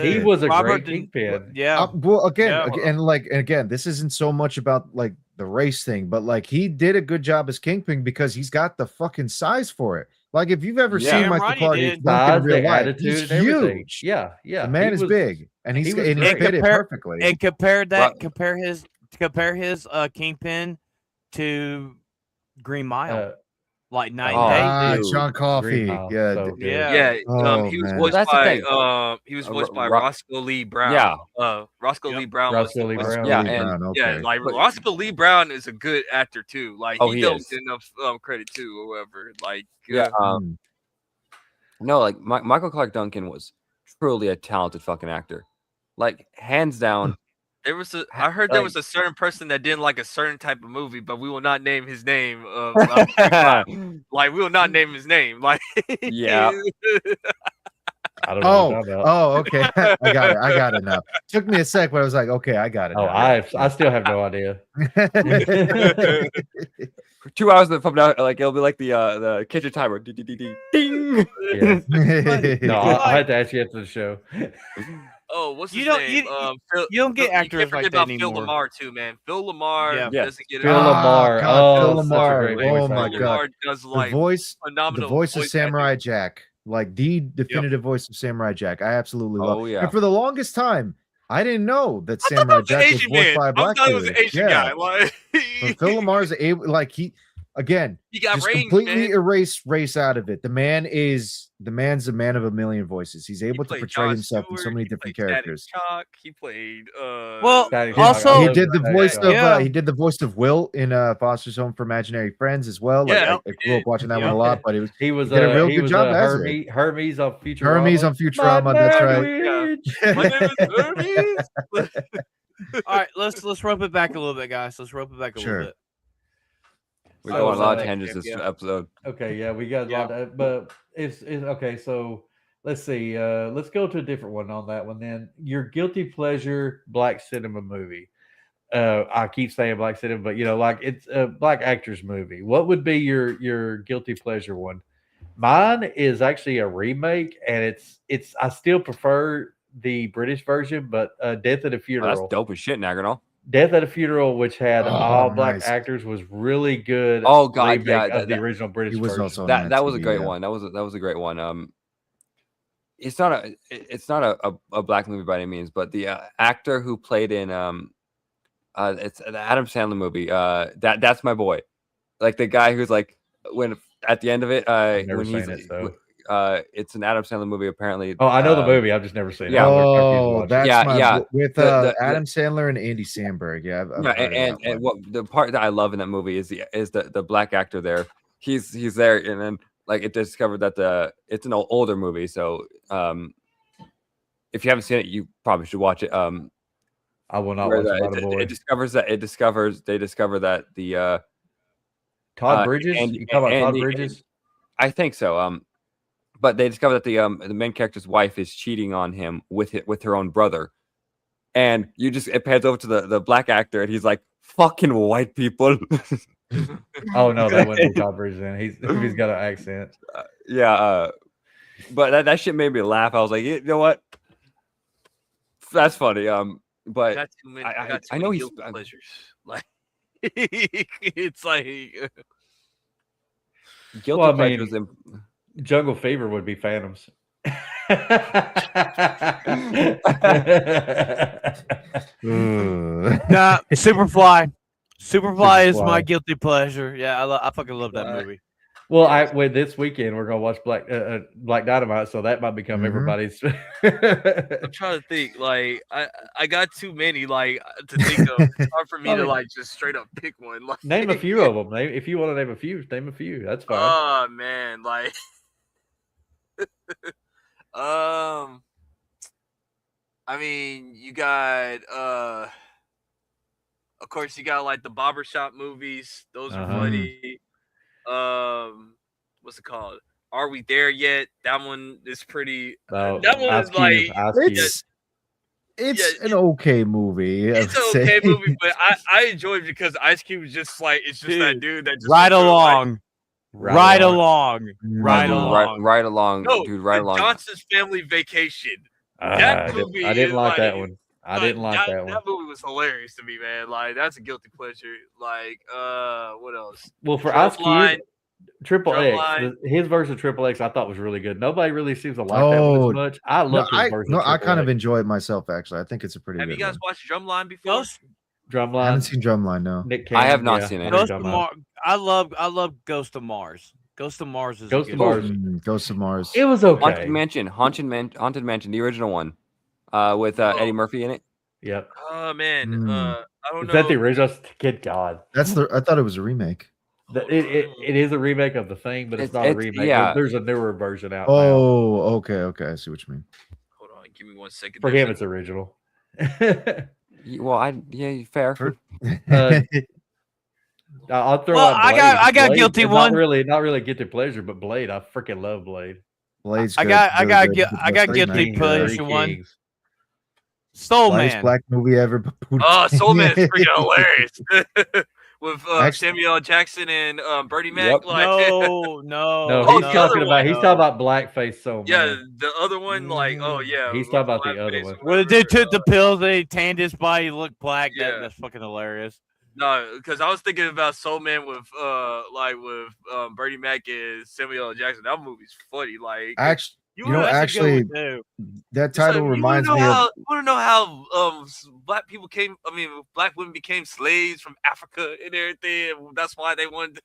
he was a great Kingpin. Yeah. Well, again, this isn't so much about the race thing, but he did a good job as Kingpin because he's got the fucking size for it. If you've ever seen Michael Clark Duncan in real life, he's huge. Yeah. The man is big, and he fit it perfectly. And compare his Kingpin to Green Mile, night and day. John Coffey, he was voiced by Roscoe Lee Brown. Roscoe Lee Brown. Roscoe Lee Brown. Roscoe Lee Brown is a good actor too. He don't get enough credit too, or whatever. No, Michael Clark Duncan was truly a talented fucking actor. Hands down, I heard there was a certain person that didn't like a certain type of movie, but we will not name his name. Like we will not name his name. Like yeah. I don't know. Okay. I got it now. Took me a sec, but I was like, okay, I got it. Oh, now. I still have no idea. For 2 hours from now, like it'll be like the kitchen timer. Ding. Yeah. No, I had to ask you after the show. Oh, what's his name? You don't get actors like that anymore. Phil Lamar too, man. Phil Lamar doesn't get it. Phil Lamar. Phil Lamar. Oh my God. Lamar does like the voice of Samurai Jack, like the definitive voice of Samurai Jack. I absolutely love. Yeah. And for the longest time, I didn't know that Samurai Jack was voiced by a black dude. I thought it was an Asian guy. Like Phil Lamar's able, like he got just range, completely erased race out of it. The man's a man of a million voices. He's able to portray himself in so many different characters. He played also he did the voice of Will in Foster's Home for Imaginary Friends as well. Like, I grew up watching that one a lot, but he did a real good job as it. Hermes on Futurama. Hermes on Futurama, that's right. My name is Hermes. All right, let's rope it back a little bit, guys. Let's rope it back a little bit. We go on a lot of tangents this episode. Okay, yeah, we got a lot of, but it's okay. So let's see. Let's go to a different one on that one. Then your guilty pleasure black cinema movie. I keep saying black cinema, but like it's a black actors movie. What would be your guilty pleasure one? Mine is actually a remake, and it's. I still prefer the British version, but Death at a Funeral. Oh, that's dope as shit, Naganol. Death at a Funeral, which had all black actors, was really good. Oh God, yeah, of the original British version. Also that was a great one. That was a great one. It's not a black movie by any means, but the actor who played in it's the Adam Sandler movie. That's my boy. Like the guy who's like when at the end of it, when he's it's an Adam Sandler movie apparently. Oh, I know the movie. I've just never seen it. Oh, that's with Adam Sandler and Andy Samberg. Yeah, and what the part that I love in that movie is the black actor there. He's there, and then like it discovered that it's an older movie. So if you haven't seen it, you probably should watch it. I will not watch it. They discover that the Todd Bridges. You talk about Todd Bridges? I think so. But they discover that the main character's wife is cheating on him with her own brother, and it pans over to the black actor, and he's like, "Fucking white people." Oh no, that wouldn't be Todd Bridges. Then he's got an accent. But that shit made me laugh. I was like, you know what? That's funny. But I know he's pleasures. Like it's like guilty pleasures. Jungle Fever would be Phantoms. Nah, Superfly. Superfly is my guilty pleasure. Yeah, I fucking love that movie. Well, this weekend we're gonna watch Black Dynamite, so that might become everybody's. I'm trying to think. Like, I got too many like to think of. It's hard for me to like just straight up pick one. Like, name a few of them. If you want to name a few, name a few. That's fine. Oh man, like. I mean, you got of course you got like the barbershop movies. Those are funny. What's it called? Are We There Yet? That one is pretty. That one is like it's an okay movie. It's an okay movie, but I enjoy it because Ice Cube is just like it's just that dude that just right along. Right along. No, dude. Right along. Johnson's Family Vacation. That movie. I didn't like that one. I didn't like that one. That movie was hilarious to me, man. Like that's a guilty pleasure. Like, what else? Well, for Ice Cube, Triple X, his version of Triple X, I thought was really good. Nobody really seems to like that one as much. I love his version. I kind of enjoy it myself. Actually, I think it's a pretty. Have good you guys watched Drumline before? Drumline. I haven't seen Drumline. No, Nick Cannon, I have not seen it. Ghost of Mars. I love Ghost of Mars. Ghost of Mars is Ghost of Mars. Ghost of Mars. It was okay. Haunted Mansion, the original one, with Eddie Murphy in it. Yep. Oh man, I don't know. Is that the original? Good God. I thought it was a remake. It is a remake of the thing, but it's not a remake. Yeah. There's a newer version out. Oh, okay. I see what you mean. Hold on, give me 1 second. For him, it's original. Well, fair. I'll throw Well, out Blade. I got Blade, guilty not one. Not really guilty pleasure, but Blade. I freaking love Blade. Blade's I good, got really good. I got guilty Three pleasure one. Kings. Soul Lightest Man. black movie ever. Oh, Soul Man is freaking hilarious. With Actually- Samuel L. Jackson and Bertie Mac. Yep. Like, No, Oh, he's the talking other about one. he's talking about blackface Soul yeah, Man. the other one, like, oh yeah, He's with talking about the blackface other or one. When whatever. they took the pills, they tanned his body, look black. Yeah. That's fucking hilarious. No, because I was thinking about Soul Man with Bertie Mac and Samuel L. Jackson. That movie's funny. Like, Actually, That's a good one, too. that title reminds me of. Want to know how black people black women became slaves from Africa and everything. And that's why they wanted.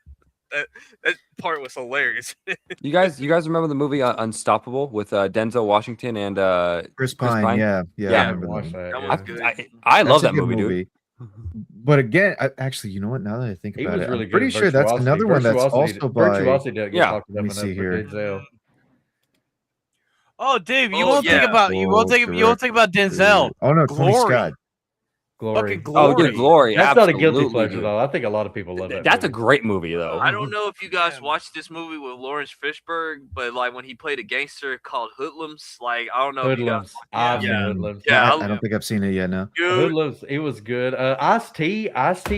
That part was hilarious. You guys remember the movie Unstoppable with Denzel Washington and Chris Pine. Yeah, Yeah, I I remember watched that. that. That yeah. one's good. I That's love a that good movie, dude. But again, actually, you know what? Now that I think He about was it, really I'm good. pretty sure that's another one that's also by. Virtuosity doesn't get Yeah. talked Let me enough see with here. Denzel. Oh, dude, you Oh, won't think yeah. about you won't think about Denzel. Oh no, Tony Glory. Scott. Glory. Fucking Oh, Glory. dude, Glory. That's not a guilty absolutely, pleasure dude. though. I think a lot of people love that. That's a movie. great movie, though. I don't know if you guys watched this movie with Lawrence Fishburne, but like when he played a gangster called Hoodlums, like I don't know if you guys. Hoodlums. I've seen Yeah. Hoodlums. Yeah, I don't think I've seen it yet. No. Dude, Hoodlums. It was good. Ice-T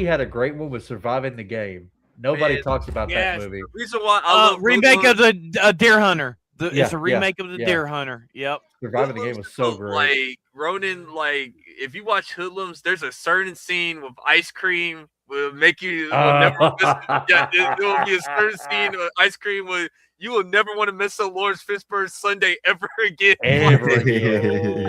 had a great one with Surviving the Game. Nobody Man, talks about yes. that movie. the reason why I love Remake of Hoodlums, the Deer Hunter. It's Yeah, a remake of the yeah. Deer Hunter. Yep. Surviving the Game was so Hoodlums, great. Like Ronan, like if you watch Hoodlums, there's a certain scene with ice cream will make you will never miss. Yeah, there will be a certain scene with ice cream where you will never want to miss a Lawrence Fishburne Sunday ever again. Ever again.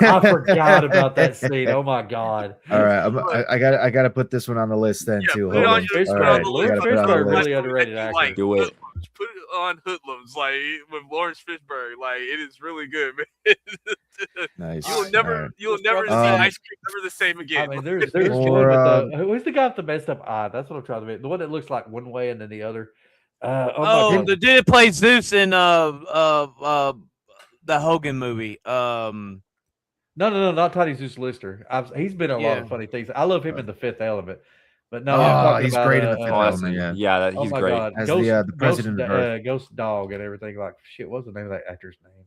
I forgot about that scene. Oh my god. All right, I got to put this one on the list then Yeah, too. put it on Hoodlums. your list. All Put it right, on the list. gotta put it on the Fishburne list. really underrated actor. Do it. Hoodlums. Put it on Hoodlums, like with Lawrence Fishburne. Like it is really good, man. Nice. You will All never, right. you will never see ice cream ever the same I again. mean, there's Or, one with who's the guy with the messed up eye? That's what I'm trying to make. The one that looks like one way and then the other. Oh, my God. the dude that played Zeus in the Hogan movie. No, not Tiny Zeus Lister. He's been in a lot of funny things. I love him in The Fifth Element, but no, I'm talking he's about, great in The Fifth that's- Element. Yeah. he's my great. God. As the president of Earth. Ghost Dog and everything. Like shit, what's the name of that actor's name?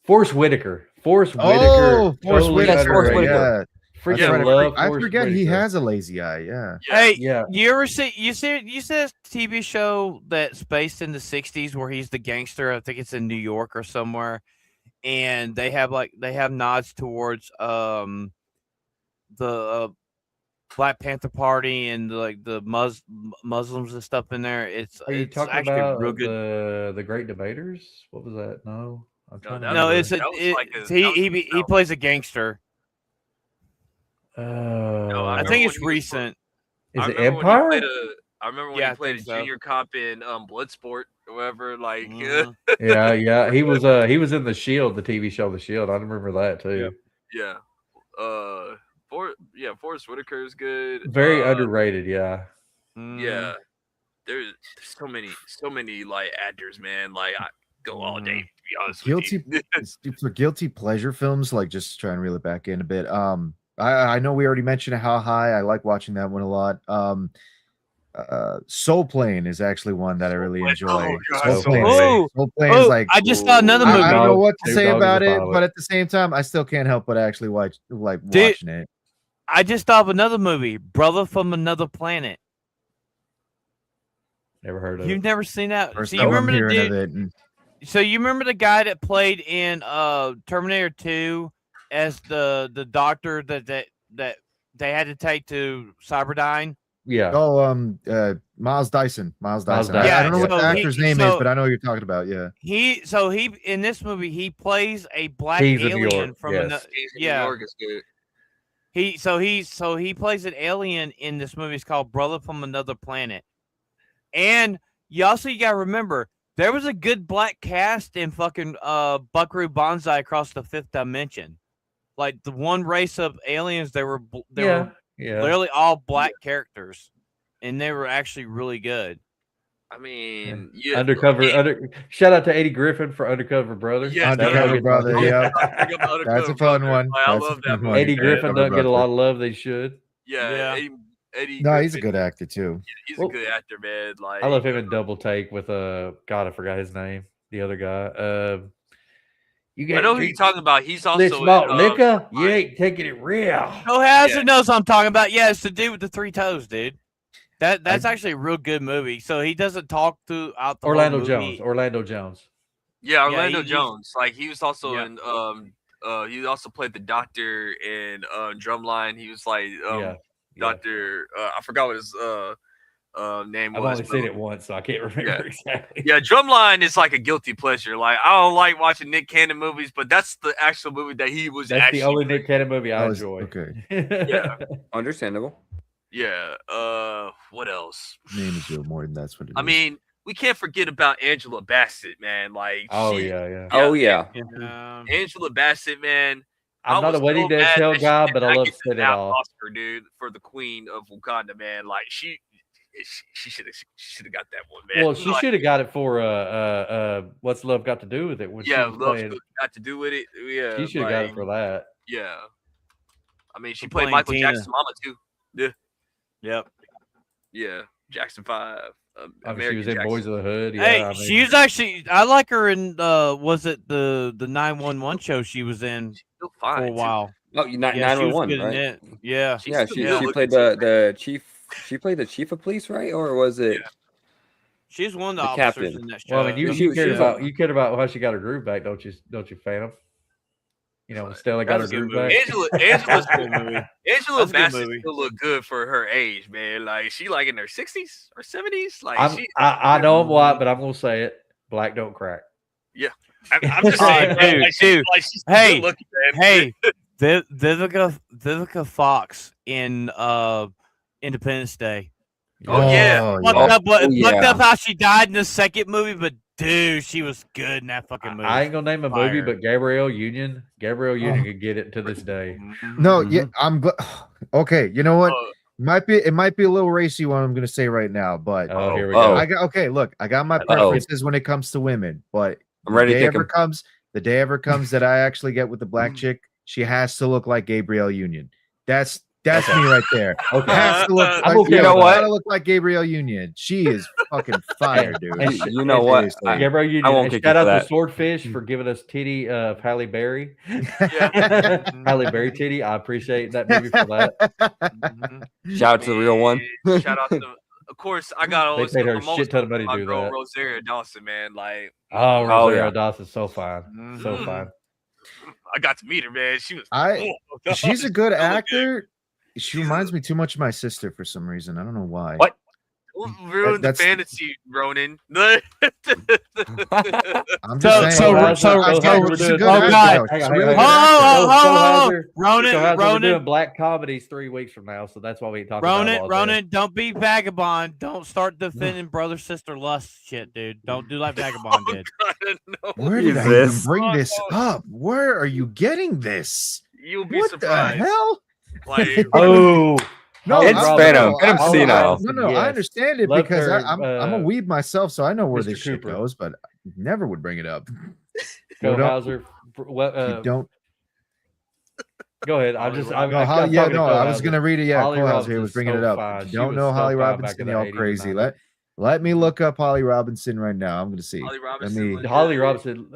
Forrest Whitaker. Forrest Oh, Whitaker. Forrest totally Whitaker. underrated. Yeah. Freaking Yeah, love I Forrest forget he Whitaker. has a lazy eye. Yeah. Hey, Yeah. you ever see you see this TV show that's based in the '60s where he's the gangster? I think it's in New York or somewhere, and they have nods towards the Black Panther Party and like the Muslims and stuff in there. Are you it's talking actually about real good. the Great Debaters? What was that? No, I'm trying to that No, remember. it's that was like a- he plays a gangster. I remember think it's when he was- recent. Is I it remember when he Empire? played I remember when Yeah, he I played a think so. junior cop in Bloodsport or whatever. Like, Mhm. Yeah. He was in the Shield, the TV show The Shield. I remember that too. yeah. Forrest Whitaker is good. Very underrated. Yeah. Yeah, there's so many like actors, man. Like I go all day to be honest Guilty with you. for guilty pleasure films, like just try and reel it back in a bit. I know we already mentioned How High. I like watching that one a lot. Soul Plane is actually one that I really enjoy. Oh, God, Soul Soul Plane. Plane. Soul Plane is like I just saw another I movie. don't know what to Snoop say Dogg is about a it, pilot. but at the same time, I still can't help but actually watching it. I just thought of another movie, Brother from Another Planet. Never heard of You've it. never seen that? First So time you I'm remember the hearing dude? of it. And So you remember the guy that played in Terminator 2 as the doctor that they had to take to Cyberdyne? Yeah. Miles Dyson. Miles I Dyson. don't know what so the he- actor's name so- is, but I know what you're talking about. Yeah. He in this movie he plays a black Kings of New alien York, from yes. another. Kings of Yeah. New York is good. He plays an alien in this movie. It's called Brother from Another Planet. And you gotta remember there was a good black cast in fucking Buckaroo Banzai Across the Fifth Dimension. Like the one race of aliens, they were Yeah. literally all black characters, and they were actually really good. I mean, Shout out to Eddie Griffin for Undercover Brother. Yes, Undercover Brother. Yeah, that's a fun one. Like, I love that movie. Eddie Griffin doesn't get a lot of love. They should. Yeah. Eddie no, Griffin, he's a good actor too. Yeah, he's a good actor, man. Like I love him in Double Take with God, I forgot his name. The other guy. I know who you're talking about. He's also liquor. You ain't taking it real. Hazard knows what I'm talking about. Yeah, it's the dude with the 3 toes, dude. That's actually a real good movie. So he doesn't talk throughout the Orlando Jones. Yeah, Orlando Jones. Like he was also in he also played the doctor in Drumline. He was like Doctor I forgot what his name was. I've only seen it once, so I can't remember exactly. Yeah, Drumline is like a guilty pleasure. Like I don't like watching Nick Cannon movies, but that's the actual movie that he was. That's the only Nick Cannon movie I enjoy. Okay. Yeah. Understandable. Yeah. What else? Name is Joe Morton. That's what it is. I mean, we can't forget about Angela Bassett, man. Like, yeah. Angela Bassett, man. I'm not a Wedding Day Tale guy, but I love Set It Off. Oscar, dude, for the Queen of Wakanda, man. Like she should have got that one, man. Well, she should have got it for What's Love Got to Do with It? When Love's got to do with it. Yeah, she should have got it for that. Yeah, I mean, she played Michael Jackson's mama too. Yeah. Yep. Yeah, Jackson 5. She was in Boys of the Hood. Yeah, hey, she's actually. I like her in. Was it the 911 show she was in for a while? Oh, 911, right? Yeah. She played the chief. She played the chief of police, right? Or was it? Yeah. She's one of the captain officers in that show. Well, I mean, you cared about how she got her groove back, don't you, Phantom? You know, Stella got her groove back. Angela Bassett still look good for her age, man. Like she like in her 60s or 70s. Like I know I'm white, but I'm gonna say it. Black don't crack. Yeah, I'm just saying, dude. She's good looking, man. Hey, Vivica Fox in Independence Day. Fucked up how she died in the second movie, but dude, she was good in that fucking movie. I ain't gonna name a movie, but Gabrielle Union could get it to this day. No, yeah, I'm okay. You know what? It might be a little racy what I'm gonna say right now, but here we go. I got my preferences when it comes to women, but I'm ready. The day ever comes that I actually get with the black chick, she has to look like Gabrielle Union. That's me right there. Okay. Has to look like, you know what? Gotta look like Gabrielle Union. She is fucking fire, dude. You know what? Gabrielle Union. I won't shout out to Swordfish for giving us titty of Halle Berry. Halle Berry titty. I appreciate that movie for that. Shout out to the real one. Shout out to. Of course, I got all this. They paid her a shit ton of money to do that. Rosario Dawson, man. Like, Rosario Dawson's so fine. So fine. I got to meet her, man. She was. She's a good actor. She reminds me too much of my sister for some reason. I don't know why. What? Ruin the fantasy, Ronan. I'm just saying. Ronan, we're doing black comedies 3 weeks from now, so that's why we talk about Ronan, don't be vagabond. Don't start defending brother sister lust shit, dude. Don't do like vagabond did. Where did I even bring this up? Where are you getting this? You'll be surprised. What the hell? Like, no, it's Phantom. Phantom's senile. No, I understand it because I'm a weeb myself, so I know where this shit goes, but never would bring it up. Hauser, you don't. Go ahead. I was gonna read it. Yeah, Hauser here was bringing it up. You don't know Holly Robinson? Y'all crazy. Let me look up Holly Robinson right now. I'm going to see. Holly Robinson.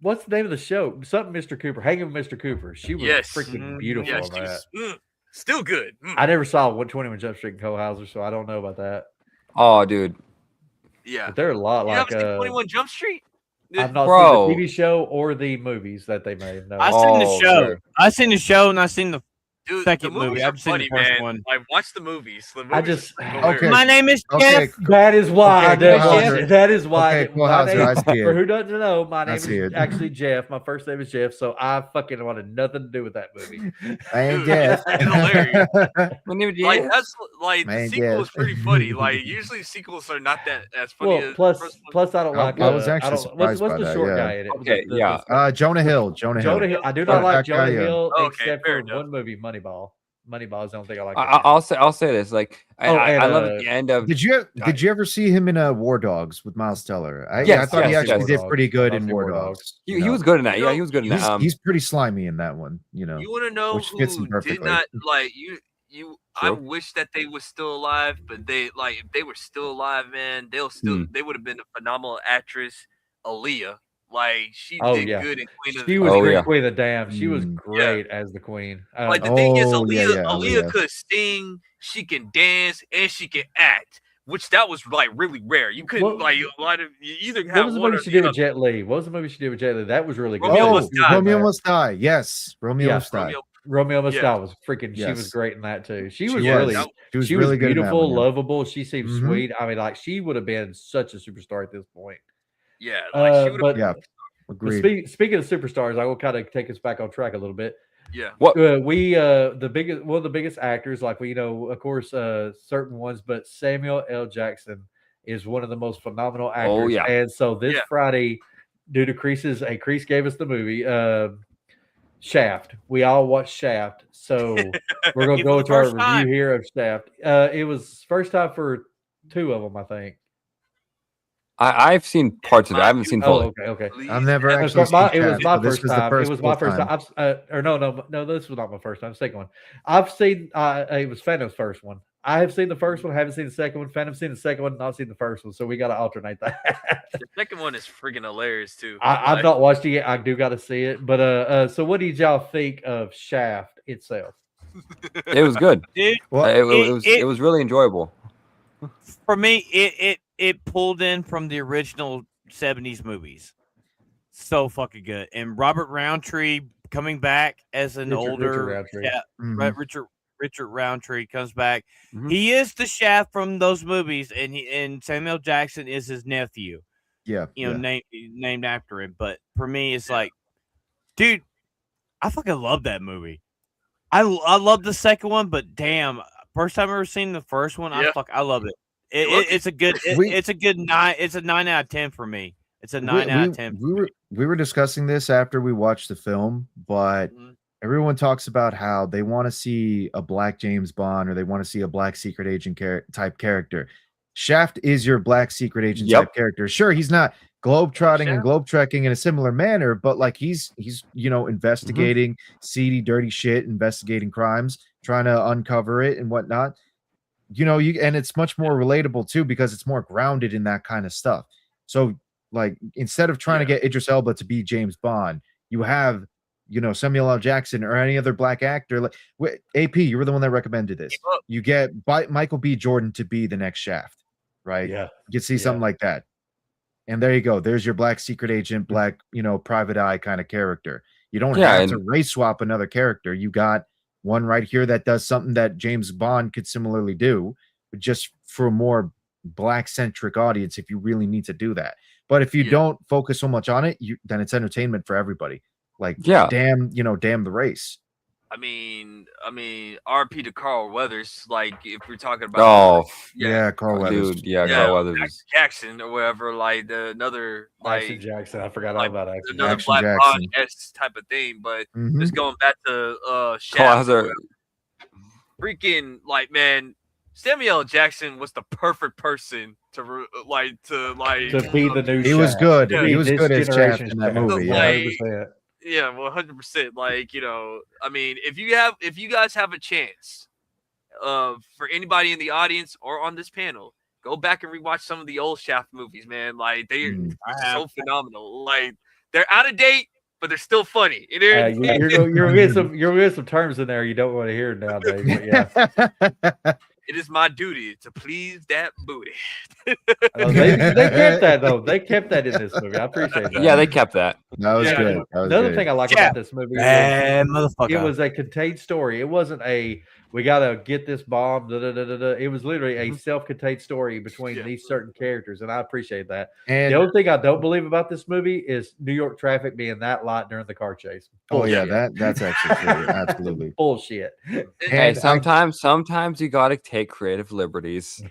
What's the name of the show? Something Mr. Cooper. Hanging with Mr. Cooper. She was freaking beautiful on that. Still good. I never saw 121 Jump Street and Hauser, so I don't know about that. Oh, dude. Yeah. But there are a lot like 21 Jump Street? I've not seen the TV show or the movies that they made. No. I've seen the show. Sure. I've seen the show and I've seen the second movie. I've seen the first one. Like, watch the movies. My name is Jeff. That is why. That is why. For who doesn't know, my name is actually Jeff. My first name is Jeff, so I fucking wanted nothing to do with that movie. I am Jeff. Hilarious. Like that's like the sequel is pretty funny. Like usually sequels are not that as funny. Well, plus I don't like. I was actually surprised what's the short guy in it? Okay, Jonah Hill. I do not like Jonah Hill except for one movie, Moneyball. Moneyballs. I don't think I like. I'll say this. Like I love at the end of. Did you ever see him in War Dogs with Miles Teller? I thought he actually did pretty good in War Dogs. He was good in that. Yeah, he was good in that. He's pretty slimy in that one. You know. You want to know who did not like you? I wish that they were still alive, but if they were still alive, man, they would have been a phenomenal actress. Aaliyah, like she did good in Queen of the. She was great Queen of the Damned. She was great as the Queen. Like the thing is, Aaliyah could sing, she can dance, and she can act. Which that was like really rare. You couldn't a lot of you either have. What was the movie she did with Jet Li? What was the movie she did with Jet Li? That was really good. Romeo Must Die. Yes, Romeo Must Die. Romeo Must Die was freaking. She was great in that too. She was really really good, beautiful, lovable. She seemed sweet. I mean, like she would have been such a superstar at this point. Yeah, like she would have. But speaking of superstars, I will kind of take us back on track a little bit. Yeah. What one of the biggest actors, like we of course, certain ones, but Samuel L. Jackson is one of the most phenomenal actors. Oh yeah. And so this Friday, due to Kreese gave us the movie Shaft. We all watched Shaft, so we're gonna go into our review here of Shaft. It was first time for two of them, I think. I've seen parts of it. I haven't seen fully. Okay. I've never actually. It was my first time. It was my first time. No, this was not my first time. Second one. I've seen. It was Phantom's first one. I have seen the first one. Haven't seen the second one. Phantom's seen the second one. Not seen the first one. So we got to alternate that. The second one is freaking hilarious too. I've not watched it yet. I do got to see it. But so what did y'all think of Shaft itself? It was good. Dude, it was really enjoyable. For me, it pulled in from the original 70s movies. So fucking good. And Robert Roundtree coming back as an older Richard Roundtree comes back. Mm-hmm. He is the Shaft from those movies, and Samuel Jackson is his nephew. Yeah. Named after him. But for me, it's like, dude, I fucking love that movie. I love the second one, but damn, first time I've ever seen the first one, I love it. It's a good 9. It's a 9 out of 10 for me. It's a 9 out of 10. We were discussing this after we watched the film, but everyone talks about how they want to see a black James Bond or they want to see a black secret agent type character. Shaft is your black secret agent type character. Sure, he's not globe-trotting and globe-trekking in a similar manner, but like he's investigating seedy, dirty shit, investigating crimes, trying to uncover it and whatnot. And it's much more relatable too because it's more grounded in that kind of stuff. So like instead of trying to get Idris Elba to be James Bond, you have Samuel L. Jackson or any other black actor. Like AP, you were the one that recommended this. You get Michael B. Jordan to be the next Shaft, right? Yeah, you can see something like that, and there you go. There's your black secret agent, black private eye kind of character. You don't have to race swap another character. You got one right here that does something that James Bond could similarly do, but just for a more black-centric audience if you really need to do that. But if you don't focus so much on it, then it's entertainment for everybody. Like, damn the race. I mean, RP to Carl Weathers. Like, if we're talking about, Carl Weathers, dude, Carl Weathers, Jackson or whatever, like another Action Jackson. I forgot all about Action. Another Jackson. Black Bond type of thing. But just going back to Shaft, freaking man, Samuel Jackson was the perfect person to be the new. He was good. He was good as Shaft in that movie. Yeah, 100%. Like, I mean, if you guys have a chance, for anybody in the audience or on this panel, go back and rewatch some of the old Shaft movies, man. Like, they're so phenomenal. Like, they're out of date, but they're still funny. You're gonna get some terms in there you don't want to hear nowadays. But yeah. It is my duty to please that booty. They kept that though. They kept that in this movie. I appreciate that. Yeah, they kept that. That was good. Another thing I like about this movie is it was a contained story. It wasn't a we gotta get this bomb. It was literally a self-contained story between these certain characters, and I appreciate that. And the only thing I don't believe about this movie is New York traffic being that light during the car chase. That's actually true. Absolutely bullshit. Hey, sometimes you gotta take creative liberties.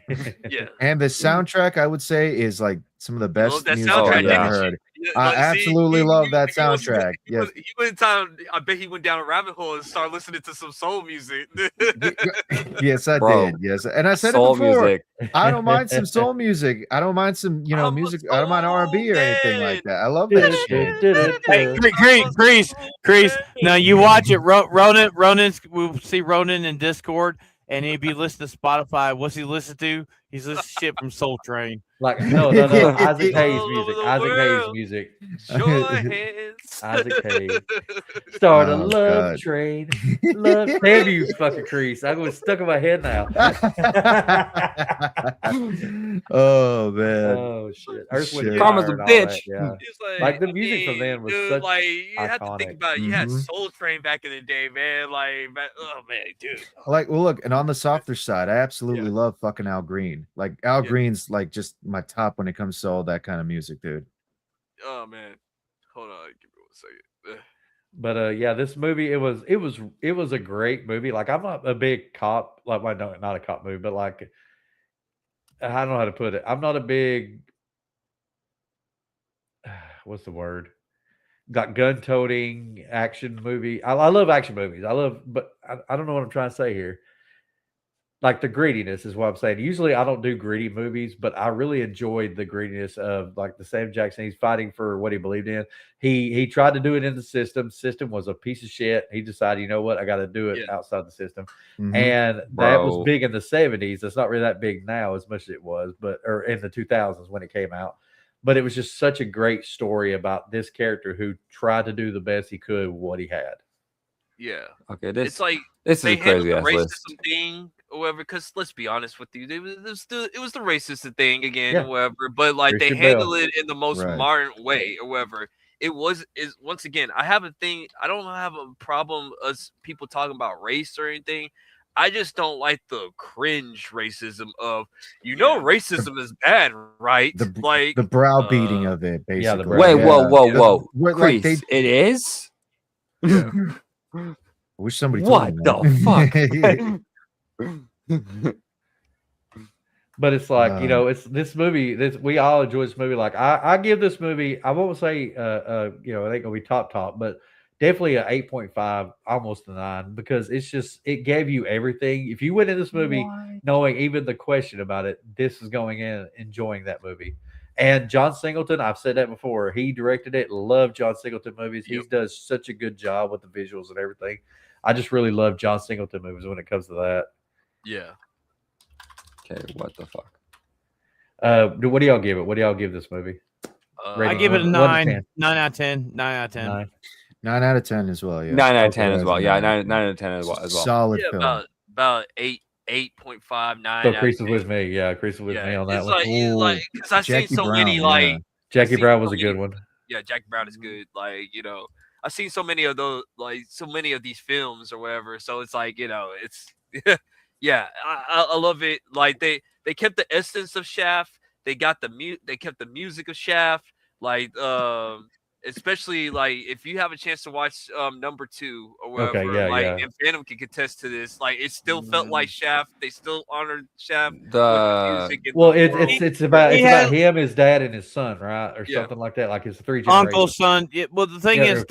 Yeah, and the soundtrack I would say is like some of the best music I've ever heard. I absolutely love that soundtrack. Yes. He went down. I bet he went down a rabbit hole and started listening to some soul music. Yes, I did. Yes, and I said soul it before. music. I don't mind some soul music. I don't mind some, music. I don't mind R&B or anything like that. I love that shit. Hey, Kreese. Now you watch it. We'll see Ronan in Discord, and he'd be listening to Spotify. What's he listen to? He's listening to shit from Soul Train. Like no. Isaac Hayes music. Isaac Hayes music. Show hands. Isaac Hayes. Start a love train. Love. Damn you, fucking Kreese. I was stuck in my head now. Oh man. Oh shit. Earth, Wind, Karma's a Fire and all bitch. that, yeah. It's Like the music from then was such like you have to iconic. think about it. You had Soul Train back in the day, man. Oh man, dude. Like, well, look, and on the softer side, I absolutely love fucking Al Green. Like Al Green's like just my top when it comes to all that kind of music, dude. Oh man, hold on, give me 1 second. But yeah, this movie it was a great movie. Like I'm not a big cop, like well, no, not a cop movie, but like I don't know how to put it. I'm not a big what's the word? Got gun-toting action movie. I love action movies. But I don't know what I'm trying to say here. Like the grittiness is what I'm saying. Usually I don't do gritty movies, but I really enjoyed the grittiness of like the Sam Jackson. He's fighting for what he believed in. He tried to do it in the system. System was a piece of shit. He decided, you know what, I got to do it outside the system. And that was big in the 70s. It's not really that big now as much as it was, or in the 2000s when it came out. But it was just such a great story about this character who tried to do the best he could with what he had. Yeah. Okay, it's like this is a crazy ass racism list. thing or whatever. Because let's be honest with you, it was the racist thing again or whatever. But like Christian they handle Bale. it in the most modern way or whatever. Is once again, I have a thing. I don't have a problem as people talking about race or anything. I just don't like the cringe racism of racism is bad, right? The browbeating of it, basically. Wait, whoa. Kreese, like it is? Yeah. I wish somebody told what me the fuck? But it's like, it's this movie. We all enjoy this movie. Like I give this movie, I won't say it ain't gonna be top, but definitely an 8.5, almost a 9, because it gave you everything. If you went in this movie knowing even the question about it, this is going in enjoying that movie. And John Singleton, I've said that before. He directed it. Love John Singleton movies. He does such a good job with the visuals and everything. I just really love John Singleton movies when it comes to that. Yeah. Okay, what the fuck? What do y'all give it? What do y'all give this movie? I give it a 9. 9 out of 10. 9 out of 10. 9 out of 10 as well. Yeah. 9 out of 10 as well. Yeah, 9 out of 10 as well. Solid film. About 8.5, 9. So Kreese was with me. Yeah, Kreese was with me on that one. Because I've seen so many Jackie Brown was a good one. Yeah, Jackie Brown is good. I've seen so many of those, so many of these films or whatever. So it's like, it's I love it. Like they kept the essence of Shaft. They got they kept the music of Shaft. Especially if you have a chance to watch number 2 or whatever, and Phantom can contest to this. It still felt like Shaft. They still honored Shaft. It's about him, his dad, and his son, right, or something like that. Like it's 3 generations. Uncle, son. Well, the thing is,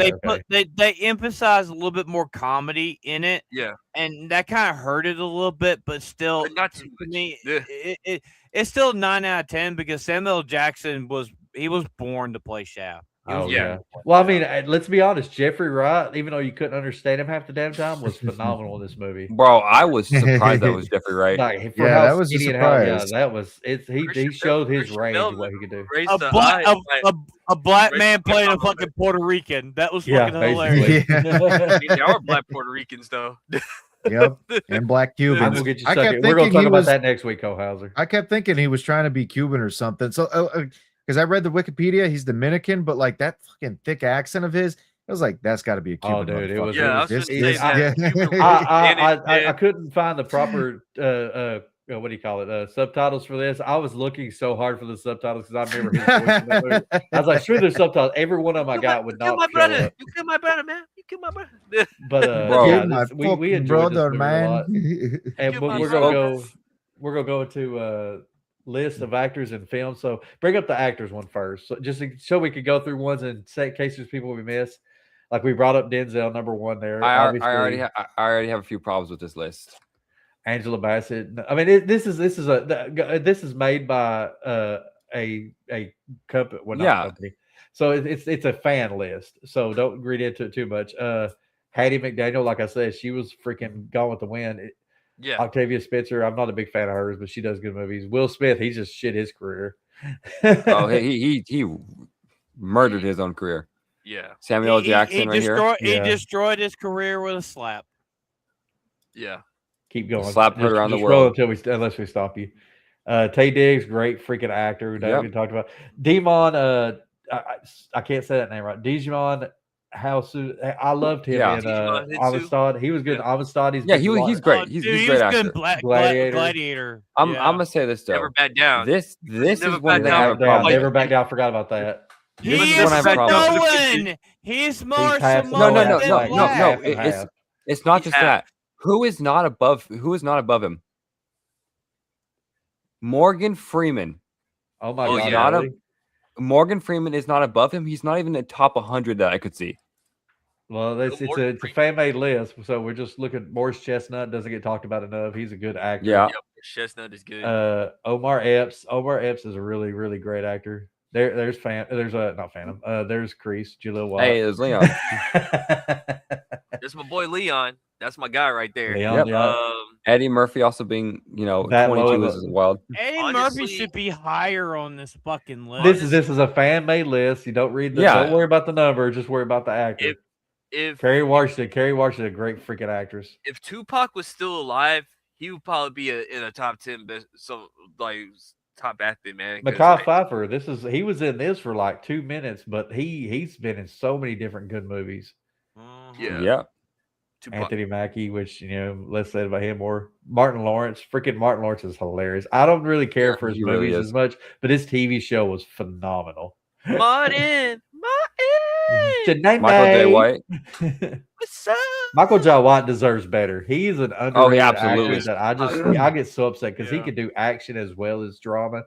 they emphasize a little bit more comedy in it. Yeah, and that kind of hurt it a little bit, but still, not too much. It's still 9 out of 10 because Samuel Jackson was born to play Shaft. Oh yeah. Well, I mean, let's be honest. Jeffrey Wright, even though you couldn't understand him half the damn time, was phenomenal in this movie. Bro, I was surprised that was Jeffrey Wright. That was a surprise. That was it. He showed his range of what he could do. A black man playing a fucking Puerto Rican. That was fucking hilarious. They are black Puerto Ricans though. Yep, and black Cubans. We're going to talk about that next week, Kohauser. I kept thinking he was trying to be Cuban or something. So, because I read the Wikipedia, he's Dominican, but like that fucking thick accent of his, I was like, that's got to be a Cuban. Oh, dude, it was. Yeah, I couldn't find the proper what do you call it? Subtitles for this. I was looking so hard for the subtitles because I remember his voice in that movie. I was like, sure, there's subtitles. Every one of them I got would not. You killed my brother, man. You killed my brother. But we enjoyed brother, this movie man. a lot. And we're gonna go to list of actors in film. So bring up the actors one first, so just so we could go through ones in case there's people we missed. Like we brought up Denzel, number one there. I already have a few problems with this list. Angela Bassett. I mean, this is made by a company. Well, not company. So it's a fan list. So don't read into it too much. Hattie McDaniel, like I said, she was freaking Gone with the Wind. Yeah. Octavia Spencer, I'm not a big fan of hers, but she does good movies. Will Smith, he's just shit his career. He murdered his own career. Yeah. Samuel Jackson here. He destroyed his career with a slap. Yeah. Keep going. Slap her around the world unless we stop you. Tay Diggs, great freaking actor. We talked about Demon. I can't say that name right. Digimon House. I loved him in Amistad. He was good in Amistad. He's great. He's a great actor. Gladiator. I'm gonna say this though. Never back down. This is one thing I have a problem. Never back down. Forgot about that. He's more No. It's not just that. Who is not above him? Morgan Freeman. Oh my God! Morgan Freeman is not above him. He's not even in the top 100 that I could see. Well, it's a fan-made list, so we're just looking. Morris Chestnut doesn't get talked about enough. He's a good actor. Yeah, Chestnut is good. Omar Epps. Omar Epps is a really, really great actor. There's not Phantom. There's Kreese, Jaleel White. Hey, there's Leon. There's my boy Leon. That's my guy right there. Leon, Eddie Murphy also being, 22 is wild. Eddie Murphy should be higher on this fucking list. This is a fan-made list. You don't read don't worry about the number, just worry about the actor. If Kerry Washington, a great freaking actress. If Tupac was still alive, he would probably be in a top 10 best, top athlete, man. Mekhi Phifer, he was in this for like 2 minutes, but he's been in so many different good movies. Yeah. Tupac. Anthony Mackie, which less said about him, or Martin Lawrence. Freaking Martin Lawrence is hilarious. I don't really care for his movies as much, but his TV show was phenomenal. Martin. Michael J. White. What's up? Michael J. White deserves better. He's an underrated absolutely. actor that I get so upset because he could do action as well as drama.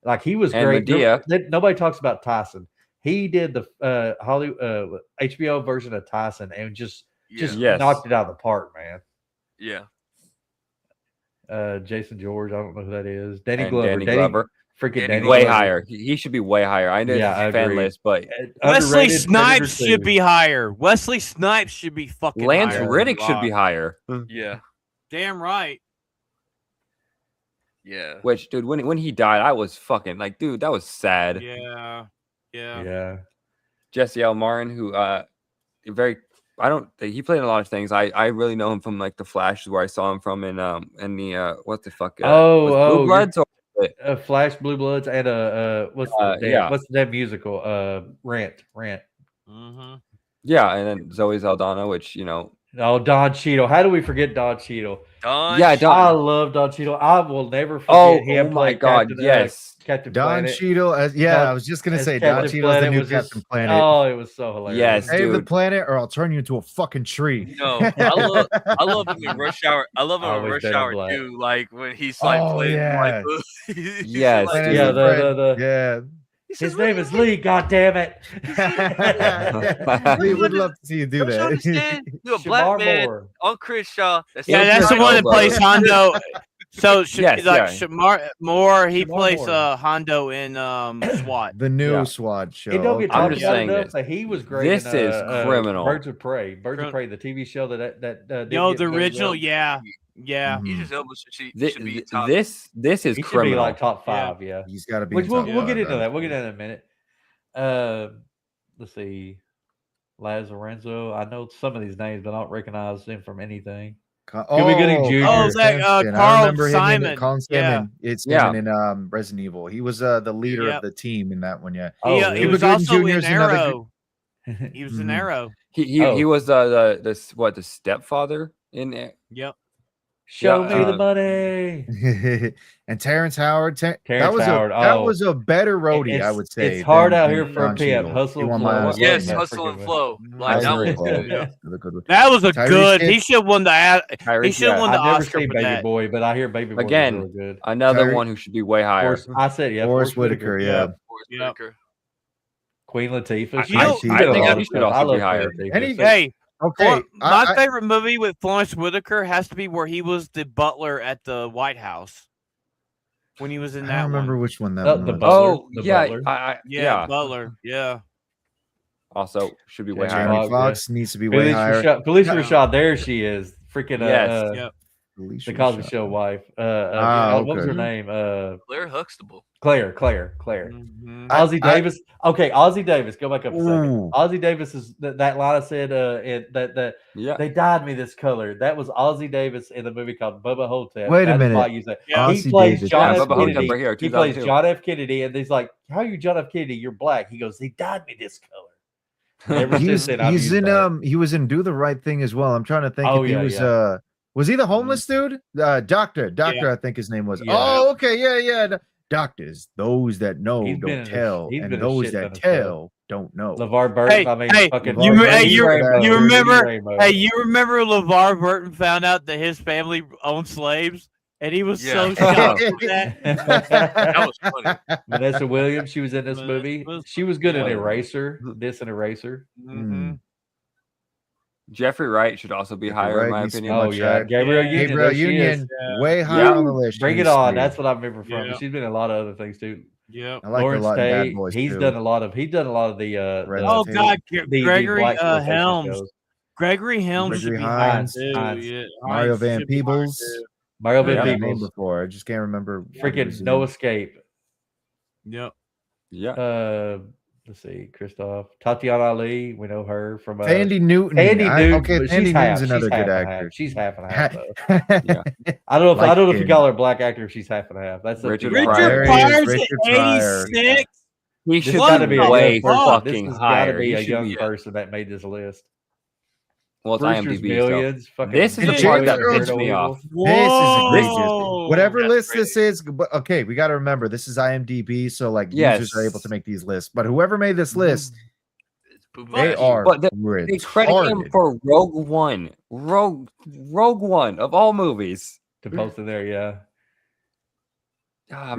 Like he was great. Nobody talks about Tyson. He did the Hollywood HBO version of Tyson and just knocked it out of the park, man. Yeah. Jason George, I don't know who that is. Danny Glover. Danny way higher. He should be way higher. I know it's a fan list, but Wesley Snipes should be higher. Wesley Snipes should be fucking Lance higher. Reddick should be higher. Yeah. Damn right. Yeah. Which, dude, when he died, I was fucking like, dude, that was sad. Yeah. Jesse L. Martin, who he played in a lot of things. I really know him from like the Flash, where I saw him from in the what the fuck? Blue Bloods or Flash, Blue Bloods, and what's the musical? Rent. Mm-hmm. Yeah, and then Zoe Saldana, which Don Cheadle. How do we forget Don Cheadle? I love Don Cheadle. I will never forget him. Oh my God, Captain Don Planet. Cheadle, I was just gonna say Don Cheadle's the new Captain Planet. Oh, it was so hilarious. Yes, save the planet, or I'll turn you into a fucking tree. No, I love him in Rush Hour. I love him in Rush Hour too. Like when he's like playing like His name is Lee. God damn it! We would love to see you do that. You're a black man on Crenshaw. That's the one that plays Hondo. So Shamar Moore, he plays Hondo in SWAT. The new SWAT show. It don't get talked about enough. This. He was great. This is criminal. Birds of Prey, the TV show that the original, yeah. He just should be top. This is he criminal. Should be like top 5. Yeah. He's got to be. We'll get into that. We'll get into that in a minute. Let's see. Lazarenzo. I know some of these names, but I don't recognize them from anything. Carl Simon. Simon. It's him in Resident Evil. He was the leader of the team in that one. Yeah. He was also in Arrow. He was in Arrow. He was the stepfather in it. Yep. Show me the money. And Terrence Howard. Terrence Howard. That was a better roadie, I would say. It's hard out here for a pimp. Hustle and flow. Yes, hustle and flow. Like that was good. Yeah. That was a good. He should have won the. He should have won the I've never Oscar seen for Baby that. Boy, but I hear Baby Boy again is really good. Another one who should be way higher. I said Forrest Whitaker. Yeah. Forrest Whitaker. Queen Latifah. I think she should also be higher. Hey. Okay, my favorite movie with Forrest Whitaker has to be where he was the butler at the White House when he was in that. I don't remember which one that was. The Butler. Yeah, Butler. Yeah. Also, should be way Jamie higher. Foxx needs to be way higher. Felicia Rashad, there she is. Freaking Yes. The Cosby Show wife. What was her name? Claire Huxtable. Claire. Mm-hmm. Ozzie Davis. Okay, Ozzie Davis. Go back up a second. Ozzie Davis is that line I said. They dyed me this color. That was Ozzie Davis in the movie called Bubba Hotep. Wait a minute. He plays John F. Kennedy. Right here, he plays John F. Kennedy, and he's like, "How are you John F. Kennedy? You're black." He goes, "He dyed me this color." He was in Do the Right Thing as well. I'm trying to think if he was was he the homeless dude? Doctor, I think his name was. Yeah. Oh, okay, yeah. Doctors, those that know don't tell, and those that tell don't know. LeVar Burton. You remember LeVar Burton found out that his family owned slaves, and he was so shocked. That was funny. Vanessa Williams, she was in this movie. She was good in Eraser. Mm-hmm. Jeffrey Wright should also be higher, in my opinion. Oh, yeah. Gabrielle Union, way higher on the list. Bring it on. That's what I remember from her. She's been in a lot of other things, too. Yeah. Lawrence Tate, he's done a lot of the Gregory Helms. Gregory Helms should be high, too. Mario Van Peebles. Mario Van Peebles. Before. I just can't remember. Freaking No Escape. Yep. Yeah. Let's see, Christoph, Tatiana Ali, we know her from Tandy Newton. Tandy Newton, okay, Tandy Newton's another good actor. She's half and half. Yeah. I don't know if you call her a black actor. If she's half and half. That's Richard Pryor. He should be way fucking higher. Got to be a young person that made this list. Well, it's IMDb. Millions. This is the part that pissed me off. This is egregious. Whatever list this is, okay, we got to remember this is IMDb, so like users are able to make these lists. But whoever made this list, they are. But they credit him for Rogue One of all movies to post in there. Yeah. Oh,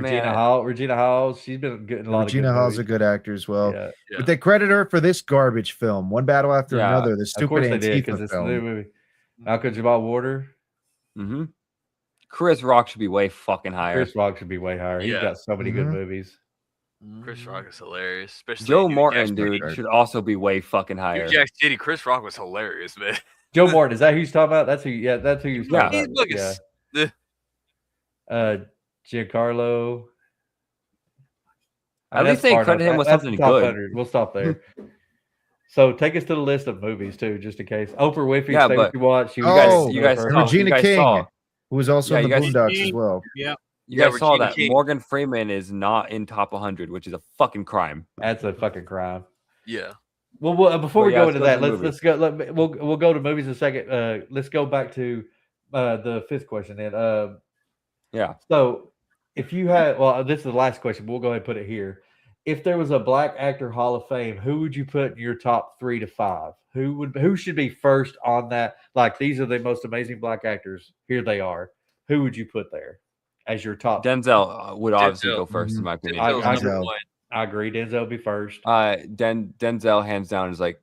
Regina Hall, she's been getting a lot Regina of good Hall's movies. a good actor as well. Yeah. But they credit her for this garbage film, One Battle After Another, the stupid Antifa film. New movie. Malcolm Jamal Warner. Mm-hmm. Chris Rock should be way fucking higher. Chris Rock should be way higher. He's got so many good movies. Chris Rock is hilarious. Especially Joe Morton, dude, should also be way fucking higher. New Jack City, Chris Rock was hilarious, man. Joe Morton, is that who you're talking about? That's who. Yeah, that's who you're talking about. Yeah. Giancarlo. At least they credit him with something good. 100. We'll stop there. So take us to the list of movies too, just in case. Oprah Winfrey, say what you watch. You guys, Regina King, who was also in the Boondocks as well. Yeah. You guys saw that Morgan Freeman is not in top 100, which is a fucking crime. That's a fucking crime. Yeah. Well, before we go into that, let's go. We'll go to movies in a second. Let's go back to the fifth question then. Yeah. So if you had, this is the last question, but we'll go ahead and put it here. If there was a Black Actor Hall of Fame, who would you put in your top 3 to 5? Who should be first on that? Like, these are the most amazing Black actors. Here they are. Who would you put there as your top? Denzel would obviously go first, in my opinion. I agree. Denzel would be first. Denzel, hands down, is like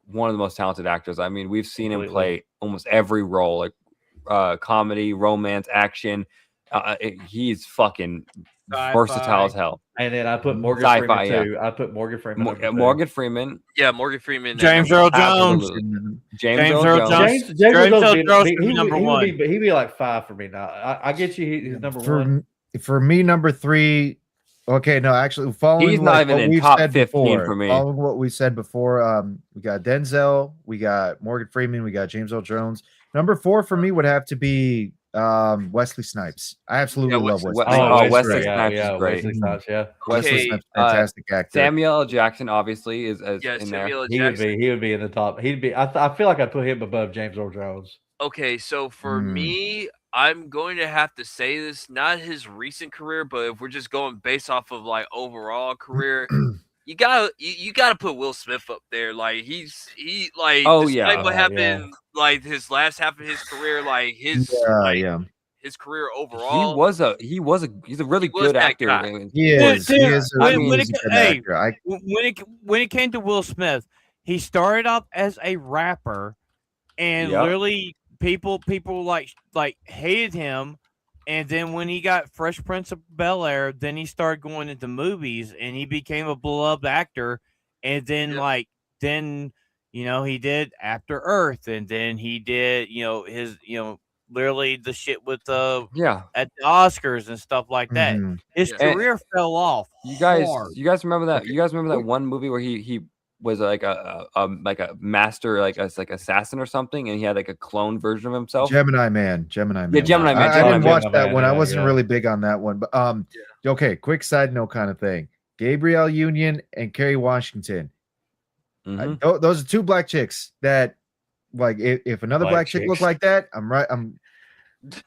one of the most talented actors. I mean, we've seen him play almost every role, like comedy, romance, action. He's fucking versatile as hell. And then I put Morgan Freeman too. I put Morgan Freeman. Morgan Freeman. Yeah, Morgan Freeman. James Earl Jones. James Earl Jones. James Earl Jones would be number 1. He'd be like 5 for me now. I get you. He's number 1. For me, number 3. Okay, no, actually, following he's not even in top 15 for me. Following what we said before, we got Denzel, we got Morgan Freeman, we got James Earl Jones. Number 4 for me would have to be Wesley Snipes. I absolutely love Wesley. Wesley Snipes is great. Wesley Snipes, yeah. Wesley Snipes, fantastic actor. Samuel L. Jackson obviously is in there. He would be in the top. He'd be. I feel like I'd put him above James Earl Jones. Okay, so for me, I'm going to have to say this, not his recent career, but if we're just going based off of like overall career, you gotta put Will Smith up there. Like despite what happened, like his last half of his career, like his career overall. He's a really good actor. He is a good actor. When it came to Will Smith, he started off as a rapper, and literally people like hated him. And then when he got Fresh Prince of Bel-Air, then he started going into movies, and he became a beloved actor. And then he did After Earth, and then he did his literally the shit with at the Oscars and stuff like that. His career fell off. You guys remember that? You guys remember that one movie where he was like a master assassin or something, and he had like a clone version of himself. Gemini Man. Yeah, Gemini Man. I didn't watch that one. I wasn't really big on that one. But okay, quick side note kind of thing. Gabrielle Union and Kerry Washington. Those are two black chicks that, like, if another black chick looked like that, I'm right. I'm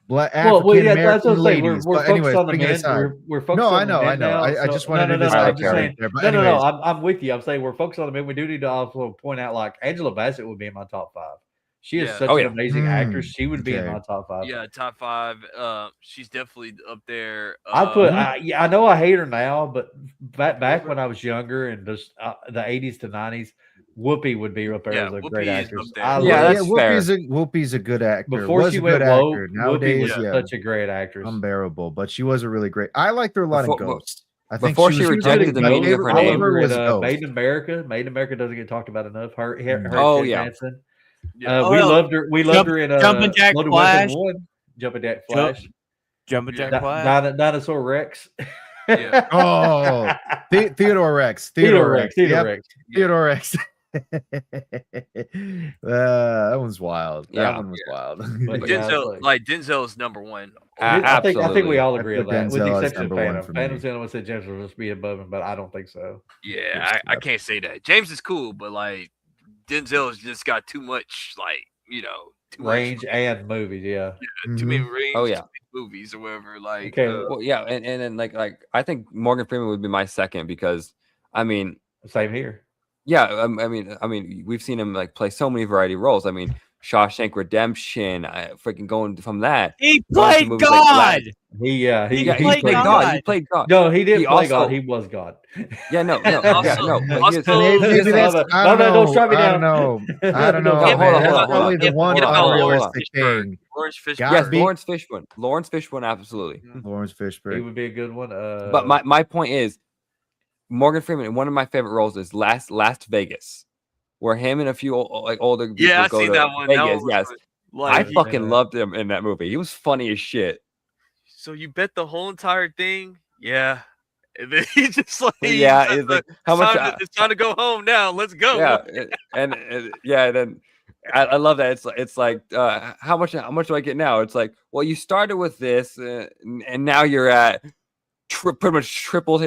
black African American ladies. We're focused on the men. We're focused on the men. I know. I just wanted to I'm with you. I'm saying we're focused on the men. We do need to also point out, like, Angela Bassett would be in my top 5. She is such an amazing actress. She would be in my top 5. Yeah, top 5. She's definitely up there. I know I hate her now, but back when I was younger and just the 80s to 90s, Whoopi would be up there as a great actress. Whoopi's a good actor. Before she went woke, nowadays, Whoopi was such a great actress. Unbearable, but she was a really great. I liked her a lot in Ghost. I think before she rejected the meaning of her name. Made in America. Made in America doesn't get talked about enough. Her Manson. We loved her. We loved her in Jumping Jack Flash. Jumping Jack Flash. Jumping Jack Flash. Dinosaur Rex. Theodore Rex. Theodore Rex. That one's wild. That one was wild. But Denzel is number 1. I think we all agree on that, with the exception of Phantom. Phantom's the only one said James will just be above him, but I don't think so. Yeah, I can't say that. James is cool, but like Denzel's just got too much, range and movies. Too many range. Movies or whatever. Like, and then like I think Morgan Freeman would be my second because, I mean, same here. Yeah, I mean, we've seen him like play so many variety roles. I mean, Shawshank Redemption. Freaking going from that. He played God. He played God. He played God. No, he didn't play God. He was God. Yeah, no. No, don't strike me down. I don't know. That's probably the one unrealistic thing. Lawrence Fishburne. Yes, Lawrence Fishburne. Lawrence Fishburne, absolutely. Lawrence Fishburne. He would be a good one. But my point is, Morgan Freeman, one of my favorite roles is Last Vegas, where him and a few older people I go seen to that one. Vegas. Yes, I fucking loved him in that movie. He was funny as shit. So you bet the whole entire thing? Yeah. And then he just like, it's like, how much? It's time to go home now. Let's go. Yeah, and then I love that. It's like, how much do I get now? It's like, well, you started with this, and now you're at pretty much triple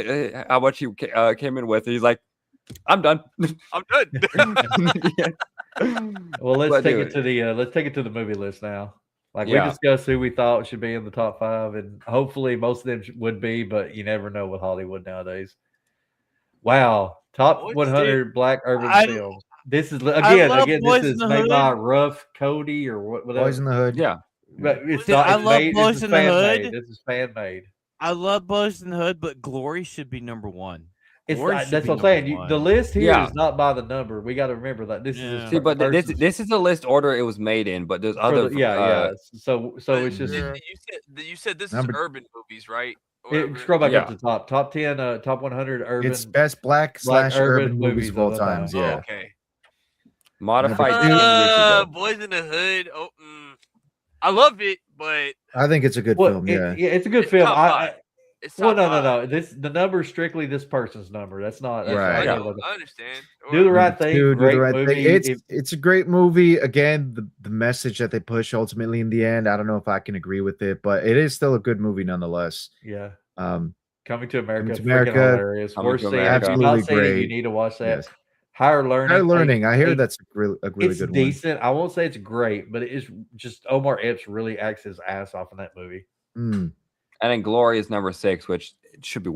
how much you came in with. And he's like, I'm done. I'm done. Well, let's take it to the movie list now. Like, we discussed who we thought should be in the top 5, and hopefully most of them would be, but you never know with Hollywood nowadays. Wow, top 100 black urban films. This is again. This is made by Rough Cody or what? Boys in the Hood. Yeah, but it's not. I love Boys in the Hood. This is fan made. I love Boys in the Hood, but Glory should be number 1. That's what I'm saying. The list here is not by the number. We got to remember that this is. See, but this is the list order it was made in. But there's other. So it's just. You said this is urban movies, right? Scroll back up to top 10, top 100 urban. It's best black / urban movies of all times. Yeah. Okay. Modified. Boys in the Hood. I love it, but I think it's a good film. Yeah, it's a good film. It's Well, top no. five. The number is strictly this person's number. That's not. That's Right. not I understand. Do the Or- right thing. Do Great the right movie. thing. It's a great movie. Again, the message that they push ultimately in the end, I don't know if I can agree with it, but it is still a good movie nonetheless. Yeah. Um, Coming to America, Coming to America, freaking hilarious. Coming Worst to scene. If America. you've not absolutely seen it, you great. need to watch that. Yes. Higher Learning. Higher Learning. I hear that's a really it's good one. decent. I won't say it's great, but it is just Omar Epps really acts his ass off in that movie. Mm. And then Glory is number 6, which it should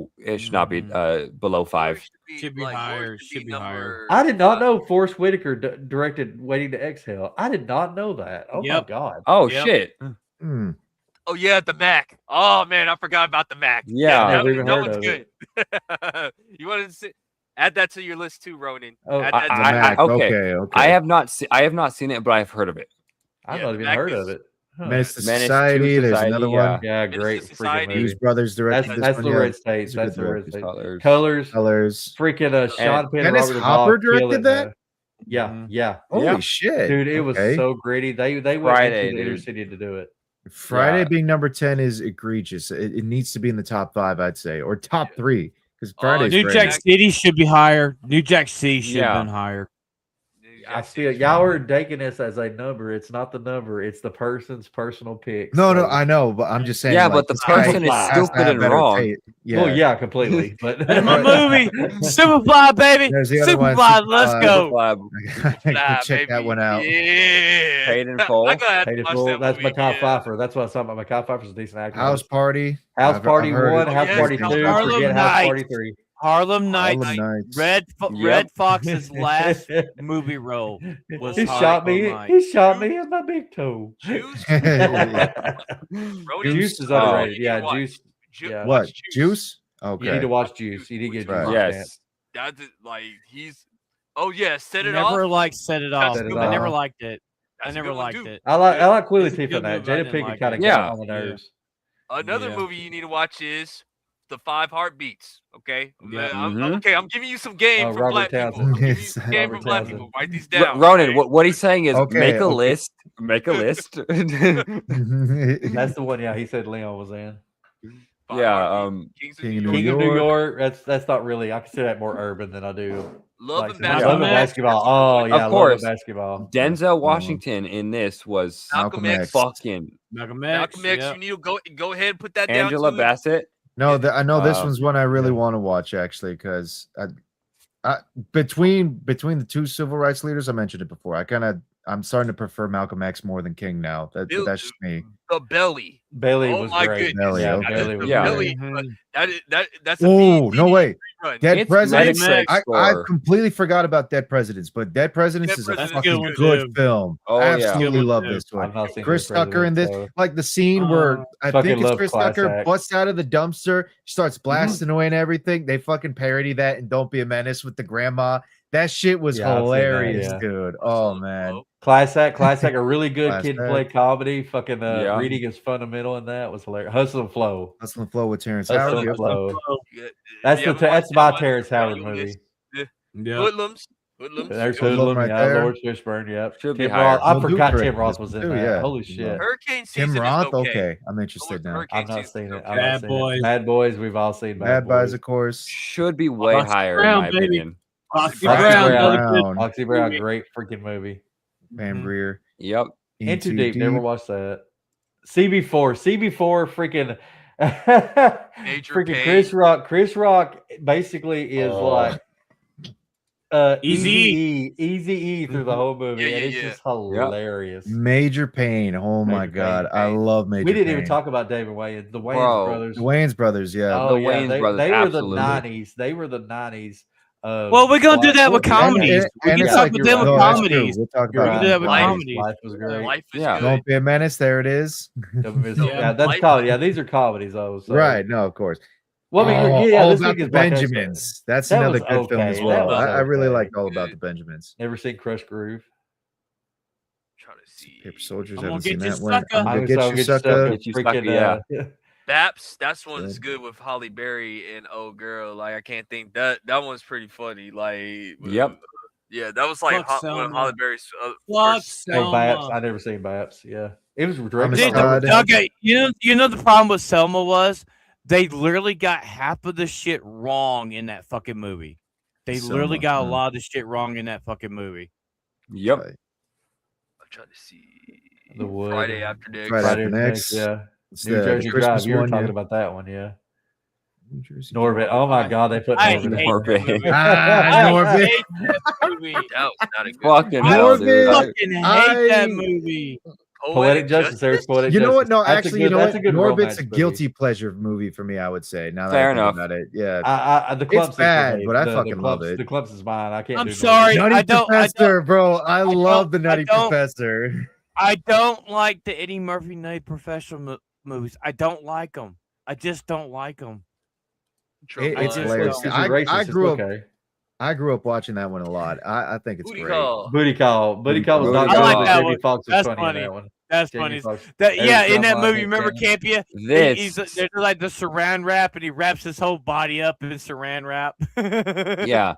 not be below 5. Should be higher. Should be higher. I did not know Forrest Whitaker directed Waiting to Exhale. I did not know that. Oh my god. Oh Yep. shit. Mm. Oh yeah, the Mac. Oh man, I forgot about the Mac. Yeah, I've never even that heard one's of good. You want to see? Add that to your list too, Ronan. Oh, Add I- that to The your Mac. okay. Okay. I have not seen it, but I've heard of it. I've Yeah, not the even Mac heard is- of it. Huh. Menace to Menace to Society. There's Society, another yeah. one. Yeah, Menace great to freaking Society. movie. Hughes Brothers directed this That's one. the Yeah, Red States. he's a good That's the Red director. States. Colors. Colors. Freaking Sean Penn and Dennis Robert Hopper Duvall directed killing that? Yeah, Mhm. yeah. Holy Yeah. shit, Dude, it was Okay. so gritty. They went Friday, into the inner dude. city to do it. Friday Yeah. being number 10 is egregious. It needs to be in the top 5, I'd say, or top Yeah. 3. Because Oh, Friday's New great. Jack City should be higher. New Jack City should have Yeah. been higher. I feel y'all are taking this as a number. It's not the number. It's the person's personal pick. No, so- I know, but I'm just saying. Yeah, like, but the this guy person is has to stupid have and better wrong. taste. Well, yeah, completely. But That's my movie. Superfly, baby. There's the other one, Superfly, let's Superfly. go. Superfly, I can check that one out. Yeah. Paid in full. I'm gonna have to Hey, watch well, that that's movie Makai again. Pfeiffer. That's what I was talking about. Makai Pfeiffer's a decent actor. House Party. House I've Party heard 1, it. House yes, Party 2, Harlem forget House Nights. Party 3. Harlem Nights. Harlem Nights. Red Yep. Fox's last movie role was He shot me. Harlem He shot me in my big toe. Juice. Juice Ronan, is you underrated. need to Yeah, watch- Juice. Yeah. What? watch Juice? You Okay. need to watch Juice. You need to get Right. Juice. Yes. That's it, like he's. Oh yeah, set it Never off. liked Set It Off. Set It I never Off. liked it. I That's a never good one, liked too. it. I like Queen It's a Latifah good in that. movie, I Jada didn't Pinkett like kind of it. got Yeah. on the nerves. Another Yeah. movie you need to watch is The 5 Heartbeats. Okay. Yeah. I'm giving you some game Oh, for Robert black people. Townsend. I'm giving you some game for Robert black Townsend. people. Write these down. Ronan, okay? what he's saying is Okay, make a okay. list. Make a list. That's the one. Yeah, he said Leon was in. 5 yeah. Heartbeats, Kings of King New of York. King of New York. York. That's not really. I consider that more urban than I do. Love Like, and I basketball. love basketball. Oh yeah, Of I love course. basketball. Denzel Washington in this was Malcolm X. fucking Malcolm X. Malcolm X. yeah. You need to go ahead and put that Angela down. Bassett. No, I know this Uh, one's one I really yeah. want to watch actually, because between the two civil rights leaders, I mentioned it before. I'm starting to prefer Malcolm X more than King now. But that's just me. The Belly. Bailey Oh was my great. goodness. Belly, Yeah, okay. Bailey was Yeah. great. Belly. That's a Oh BET no way! run. Dead It's Presidents. Medic I score. completely forgot about Dead Presidents, but Dead Presidents Dead is a Presidents fucking is good good one, too. film. Oh, yeah. Absolutely Good one, love too. this one. I've not seen Chris Dead Tucker in this, Presidents, like the scene where I fucking think it's love Chris class Tucker act. busts out of the dumpster, starts blasting away and everything. They fucking parody that and Don't Be a Menace with the grandma. That shit was Yeah, I've seen that, hilarious, yeah. dude. Oh man. Class act, a really good Class kid act. play comedy. Fucking Yeah. reading is fundamental in that was hilarious. Hustle and Flow. Hustle and Flow with Terrence Hustle Howard. and Yep. Flow. Yeah, That's you haven't that's watched my that one? Terrence Put it on Howard your movie. list. Yeah. Hoodlums. There's Hoodlum Hoodlum, right yeah, there. Lawrence Fishburne, yep. Should be Tim higher. Roth. I Will forgot Dupree Tim Roth is was in too, that. yeah. Holy shit. Hurricane season Tim Roth. is okay. Okay, I'm interested now. Hurricane I've not season's seen it. okay. I've Bad not seen Boys. it. Bad Boys. We've all seen Bad Boys, of course. Should be way Foxy higher Brown, in my baby. opinion. Foxy Foxy Brown. Brown. Another good Foxy Brown, movie. great freaking movie. Pam Grier. Yep. Into Too Deep. Never watched that. CB4 freaking Major freaking Payne. Chris Rock. Chris Rock basically is like Easy Easy through the whole movie. Yeah, and yeah, it's yeah. just hilarious. Major Pain. Oh my Major god, Pain. I love Major We didn't Pain. even talk about David Wayans. The Wayans Bro. brothers. The Wayans brothers, yeah. Oh, The yeah, Wayans brothers, they were absolutely. the 90s. They were the 90s. Well, we're gonna do that with Well, comedies. We and can it's talk like with them with no, that's true. comedies. We'll talk You're We about can do that with Life. comedies. Life was great. Life is Yeah. good. Don't Be a Menace. There it is. Yeah, that's Life- comedy. Yeah, these are comedies though. So. Right. No, of course. Well, I mean, Oh, yeah, All this About week the is Black Benjamins. That's That another was good film as okay. well. That was I really okay. liked All About the Benjamins. Never seen Crush Groove. Trying to see. Paper Soldiers. I'm Haven't gonna seen get you, that one. sucker. I'm gonna get you, sucker. Get you, sucker, yeah. Baps, that's one's good with Holly Berry and Oh Girl. Like I can't think that one's pretty funny. Like Yep. yeah, that was like Fuck one of Selma. Holly Berry's Fuck first. Oh, Baps. Selma. I never seen Baps. Yeah, it was I'm directed. a by stud. Robert Townsend. Okay, you know the problem with Selma was They literally got half of the shit wrong in that fucking movie. They literally got a lot of the shit wrong in that fucking movie. Yep. I'm trying to see The Wood. Friday After Next. Friday After Next. Yeah. It's New Jersey Christmas Drive. You were one, talking yeah. about that one, yeah. New Jersey Norbit. Oh my God, they put I Norbit. hate Norbit. that movie. Ah, Norbit. I hate that movie. That was not a good Fucking I hell, dude. fucking hate that movie. Poetic Justice. There's Poetic You know what? Justice. No, That's actually, a good, you know that's what? a good Norbit's romance a movie. guilty pleasure movie for me, I would say. Now that Fair I think enough. about it. Yeah. The Clumps It's bad, is but I the fucking love it. The Clumps is mine. I can't I'm do sorry. Norbit. Nutty Professor, bro. I love the Nutty Professor. I don't like the Eddie Murphy Nutty Professor movies. I don't like them. I just don't like them. It's I hilarious. Because you're racist, I it's grew up. okay. I grew up watching that one a lot. I think it's Booty great. call. Booty Call. Booty Call was Booty not Call. good, I like but that Jamie one. Foxx was That's funny funny. in that one. That's Jamie funny. Foxx. That Eric yeah, in that Drumline, movie, Nick remember Cannon. Campia? This. There's like the saran wrap, and he wraps his whole body up in saran wrap. Yeah.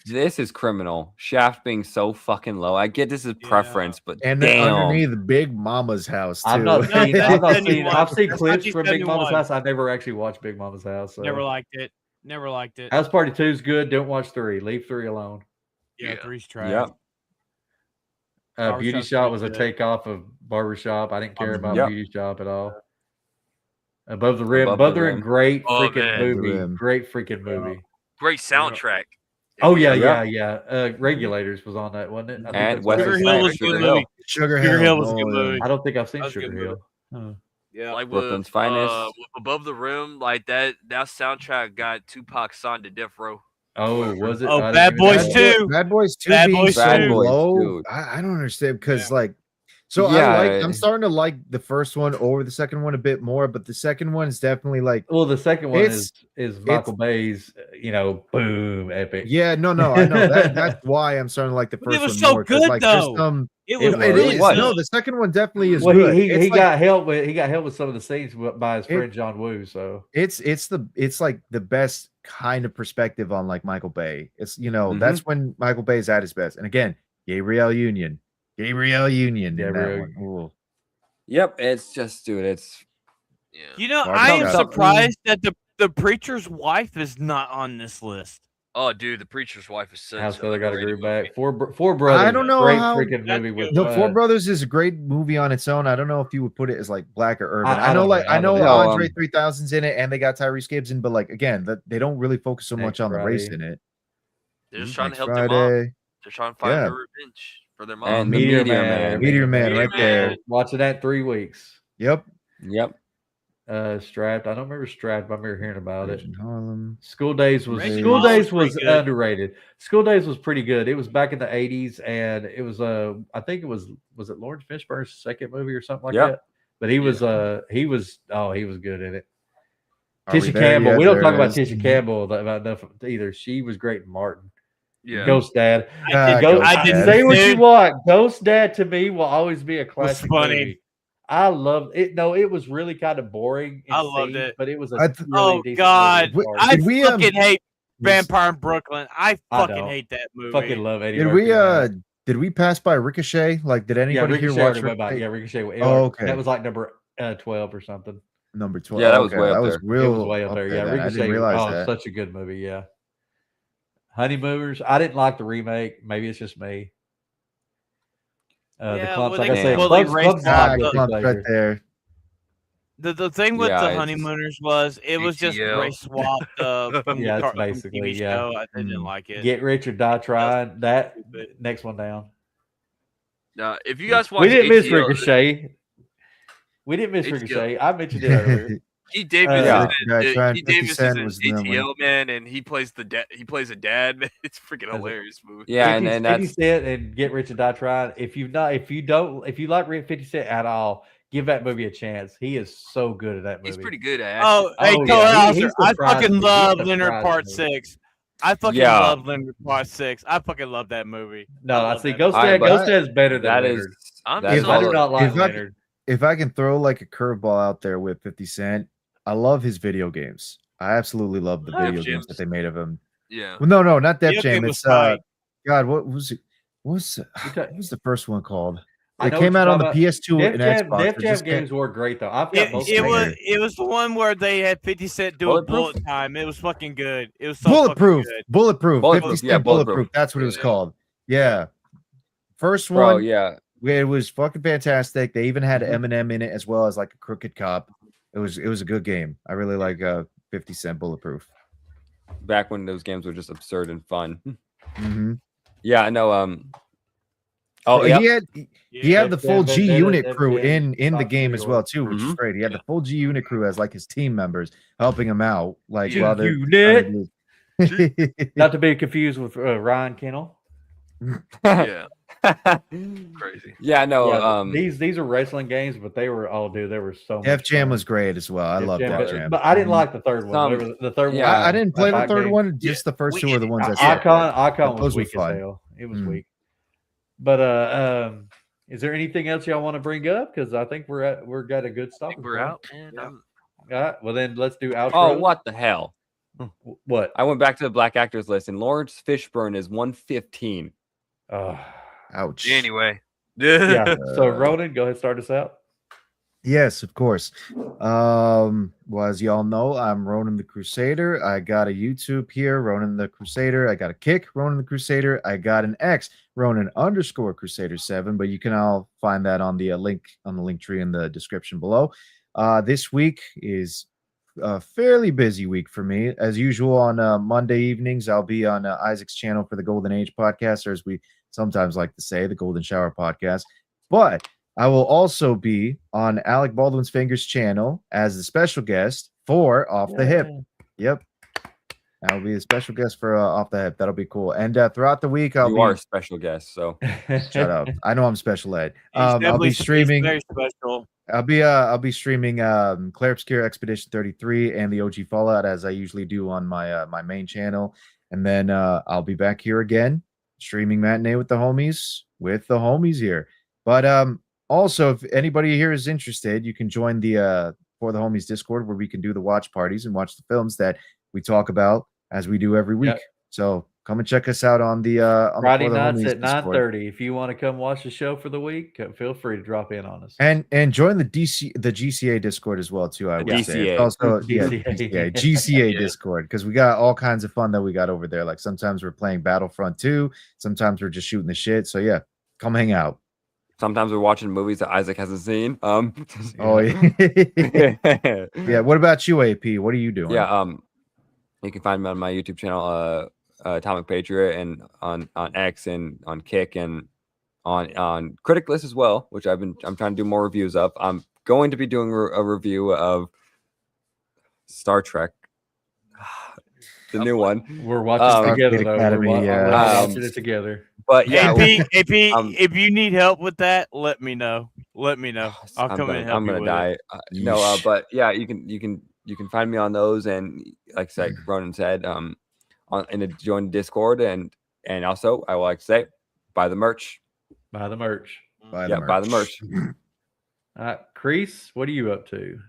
This is criminal. Shaft being so fucking low. I get this is preference, but And then damn. underneath Big Mama's house too. I've not No, seen. that's I've not 71. seen. I've seen That's clips from Big 1971. Mama's House. I've never actually watched Big Mama's House. So. Never liked it. Never liked it. House Party 2 is good. Don't watch 3. Leave 3 alone. Yeah, 3's trash. Yep. Beauty Barbershop's Shop pretty was a good. takeoff of Barbershop. I didn't care about Yep. Beauty Shop at all. Above the Rim. Above Above the the Rim. Rim. Great Oh, freaking man. movie. Rim. Great freaking movie. Great soundtrack. Oh yeah, Yeah. yeah. Regulators was on that, wasn't it? I think And that's Wesley what Sugar it Hill Snipes, was a Sugar good Hill. movie. Sugar Sugar Hill. Hill was a good Oh, yeah. movie. I don't think I've seen That was a Sugar good Hill. Huh. Yeah. Like Brooklyn's with, finest. with Above the Rim, like that soundtrack got Tupac signed to Death Row. Oh, was it? Oh, I Bad didn't even Boys know that. 2. Bad Boys 2 Bad being Boys so 2. low. Dude. I don't understand because like so Yeah. I'm starting to like the first one over the second one a bit more, but the second one is definitely like Well, the second one It's- is Michael Bay's, boom, epic. yeah, no, I know that's why I'm starting to like the But it first was one so more. 'Cause, good, like, there's though. some- It It was. was. it really is. was. No, the second one definitely is Well, good. he It's like- got help with some of the scenes by his friend John Woo. So it's like the best kind of perspective on like Michael Bay. It's that's when Michael Bay is at his best. And again, Gabrielle Union in that one. Ooh. Yep. It's just, dude, it's Yeah. I am Barbershop. surprised that the preacher's wife is not on this list. Oh, dude, The Preacher's Wife is such House a Brother got a great groove movie. back. Four Brothers. I don't know Great how- freaking That's movie with The Four Brothers is a great movie on its own. I don't know if you would put it as like black or urban. I I know, don't like know. I know I don't know. Andre 3000's in it, and they got Tyrese Gibbs in, but like again, they don't really focus so much Next on the race Friday. in it. They're just trying to Next help their mom. Friday, They're trying to find Yeah. their revenge for their mom. and the Meteor Meteor Man. Man. Meteor Man, Meteor right there. Man. Watching that 3 weeks. Yep. Yep. Strapped. I don't remember Strapped, but I remember hearing about it. Rage in Harlem. School Days was Raging School Harlem's Days was pretty good. underrated. School Days was pretty good. It was back in the 80s, and it was I think it was it Lawrence Fishburne's second movie or something like Yep. that. But he was he was good in it. Are we Tisha there Campbell. yet? We don't There talk it about is. Tisha Campbell about enough either. She was great in Martin. Yeah. Ghost Dad. Ah, Ghost, I didn't say what you dude. want. Ghost Dad to me will always be a classic funny. movie. I loved it. No, it was really kind of boring. in I loved scenes, it. but it was a I really th- Oh decent God, movie. I Did we, fucking hate was- Vampire in Brooklyn. I fucking don't. hate that movie. Fucking love Eddie Did Murphy we in that. did we pass by Ricochet? Like, did Yeah, anybody here Ricochet watch already went by. Ricochet? Yeah, Ricochet. Oh, okay. That was like number 12 or something. Number 12. Yeah, that was Okay, way up that was there. real. It was way up there. Yeah, then. I Ricochet. didn't realize that. Such a good movie. Yeah. Honeymooners. I didn't like the remake. Maybe it's just me. The Yeah, clumps, well, like I they- said, well, they clumps raised is the- my Ah, guilty clumps pleasure. right there. The thing with Yeah, the it's- honeymooners was it was just ATL. race swapped from Yeah, the it's from basically, TV yeah. show. I didn't like it. Get Rich or Die Trying. That stupid. next one down. Now, if you guys watch We didn't miss ATL, Ricochet. We didn't miss ATL. Ricochet. I mentioned it earlier. He Davis, Yeah. he Davis is in ATL, man, and he plays the dad. He plays a dad, man. It's a freaking hilarious movie. Yeah, 50, and 50 that's Cent and Get Rich or Die Trying. If you like 50 Cent at all, give that movie a chance. He is so good at that movie. He's pretty good at Oh, acting. hey, Oh, Cole yeah, Hauser, he I surprised fucking me. He love Leonard surprised Part me. 6. I fucking Yeah. love Leonard Part 6. I fucking love that movie. No, I love see. that Ghost movie. Dad. Alright, Ghost Dad's better than that is Leonard. I'm that's If I do all- not like if I- Leonard. If I can throw like a curveball out there with 50 Cent, I love his video games. I absolutely love the Def video games Jams. that they made of him. Yeah. Well, not Def Video Jam. game It's was tight. God, what was it? What was You ta- the first one called? It came out on the PS2 and Xbox. Def Jam games were great though. I've got most. It was the one where they had 50 Cent do a bullet time. It was fucking good. It was so bulletproof. Good. Bulletproof. 50 Cent bulletproof. That's what it was called. Yeah. First one. Bro, yeah. It was fucking fantastic. They even had Eminem in it as well as like a crooked cop. It was a good game. I really like 50 Cent bulletproof. Back when those games were just absurd and fun. Mm-hmm. Yeah, I know. Oh, yeah. He had the full G Unit crew in the game as well too, which is great. He had the full G Unit crew as like his team members helping him out, like while they're not to be confused with Ryan Kennel. Yeah. Crazy. Yeah, no. These are wrestling games, but they were they were so. Def Jam was great as well. I love Def Jam, but I didn't like the third one. The third one, I didn't play the third one. Just the first two are the ones I said. Icon was weak as hell. It was weak. But is there anything else y'all want to bring up? Because I think we're got a good stop. We're out. All right. Well, then let's do outro. Oh, what the hell? What? I went back to the Black Actors list, and Lawrence Fishburne is 115. Ouch. Anyway. Yeah. So Ronan, go ahead, start us out. Yes, of course. Well, as y'all know, I'm Ronan the Crusader. I got a YouTube here, Ronan the Crusader. I got a Kick, Ronan the Crusader. I got an X, Ronan_Crusader7. But you can all find that on the link tree in the description below. This week is a fairly busy week for me. As usual, on Monday evenings, I'll be on Isaac's channel for the Golden Age podcast, or as we sometimes like to say, the Golden Shower podcast. But I will also be on Alec Baldwin's Fingers channel as the special guest for Off the Hip. Yep. I'll be a special guest for Off the Hip. That'll be cool. And throughout the week, You are a special guest, so shut up. I know I'm special ed. I'll be streaming. Very special. I'll be streaming Claire Obscure Expedition 33 and the OG Fallout as I usually do on my my main channel. And then I'll be back here again streaming Matinee with the homies here. But also, if anybody here is interested, you can join the For the Homies Discord, where we can do the watch parties and watch the films that we talk about as we do every week. Yep. So come and check us out on the Friday nights at 9:30. If you want to come watch the show for the week, feel free to drop in on us. And join the GCA Discord as well too. I would say also GCA Discord, because we got all kinds of fun that we got over there. Like sometimes we're playing Battlefront 2, sometimes we're just shooting the shit. So yeah, come hang out. Sometimes we're watching movies that Isaac hasn't seen. Oh yeah. Yeah. What about you, AP? What are you doing? Yeah. You can find me on my YouTube channel, Atomic Patriot, and on X and on Kick and on Critic List as well, which I'm trying to do more reviews of. I'm going to be doing a review of Star Trek, the new one. We're watching together though. We're watching it together. But yeah, AP, if you need help with that, let me know. I'll come in and help. I'm gonna die. No, but yeah, you can find me on those, and like I said, Ronan said, join Discord, and also I will like to say, buy the merch. Buy the merch. Buy the merch. Kreese, what are you up to?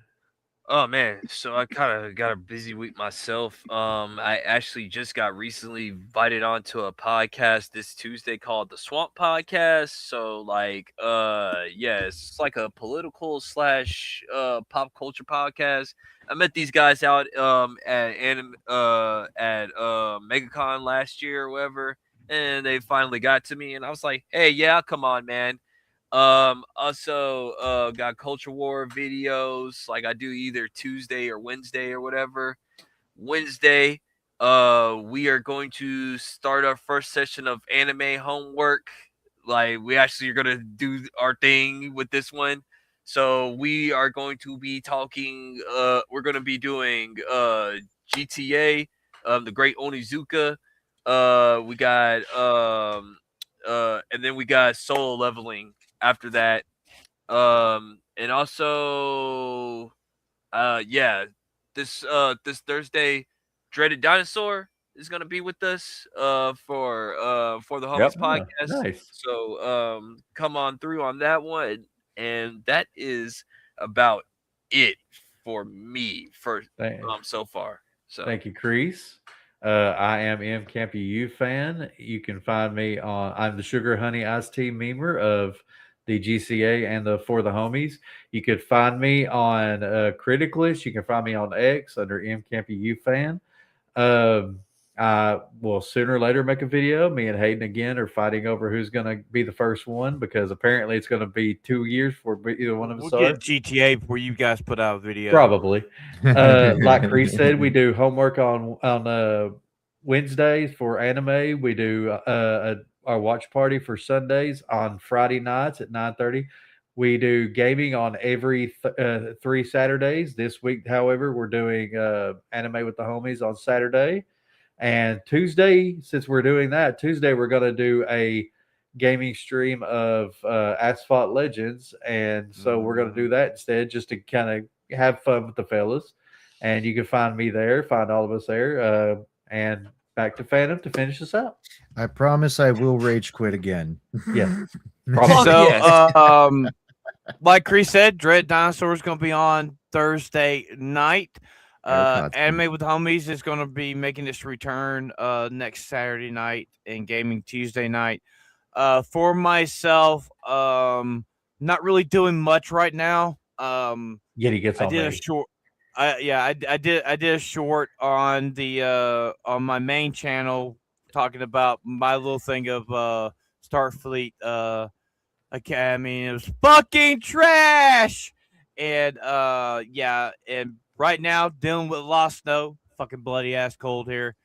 Oh man, so I kind of got a busy week myself. I actually just got recently invited onto a podcast this Tuesday called the Swamp Podcast. So like, it's like a political / pop culture podcast. I met these guys out at MegaCon last year or whatever, and they finally got to me, and I was like, hey, yeah, come on, man. Also got Culture War videos, like I do either Tuesday or Wednesday or whatever. Wednesday, we are going to start our first session of anime homework. Like we actually are gonna do our thing with this one. So we are going to be talking, we're gonna be doing GTA, the Great Onizuka. We got and then we got solo leveling after that. And also this Thursday, Dreaded Dinosaur is gonna be with us for the Homies podcast. Nice. So come on through on that one. And that is about it for me so far. So thank you, Kreese. I am MCampyU fan. You can find me on. I'm the Sugar Honey Iced Tea memer of the GCA and the For the Homies. You could find me on Criticalist. You can find me on X under MCampyUFan. I will sooner or later make a video. Me and Hayden again are fighting over who's going to be the first one because apparently it's going to be 2 years for either one of us. We'll get GTA before you guys put out a video. Probably. Like Kreese said, we do homework on Wednesdays for anime. We do our watch party for Sundays on Friday nights at 9:30. We do gaming on every 3 Saturdays. This week, however, we're doing anime with the homies on Saturday. And Tuesday, since we're doing that, Tuesday we're going to do a gaming stream of Asphalt Legends. And so we're going to do that instead just to kind of have fun with the fellas. And you can find me there, find all of us there. And back to Phantom to finish us out. I promise I will rage quit again. Yeah. So, like Kreese said, Dread Dinosaur is going to be on Thursday night. Anime with the Homies is going to be making its return next Saturday night and gaming Tuesday night. For myself, not really doing much right now. Yeti gets on. I did a short. I did a short on the on my main channel talking about my little thing of Starfleet Academy. It was fucking trash, and and right now dealing with Lost Snow, fucking bloody ass cold here.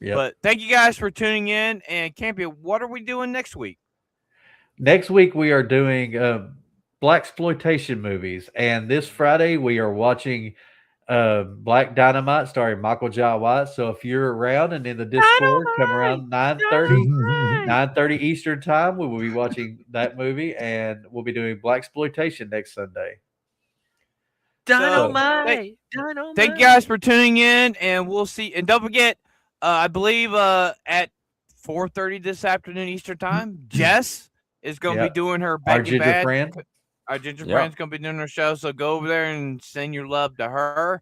Yep. But thank you guys for tuning in. And Campy, what are we doing next week? Next week we are doing blaxploitation movies, and this Friday we are watching Black Dynamite starring Michael Jai White. So if you're around and in the Discord, come around 9:30 Eastern time. We will be watching that movie, and we'll be doing blaxploitation next Sunday. Dynamite. Thank you guys for tuning in, and we'll see. And don't forget, I believe at 4:30 this afternoon Eastern time, Jess is going to be doing her Our ginger friend. Our ginger friend's going to be doing her show, so go over there and send your love to her.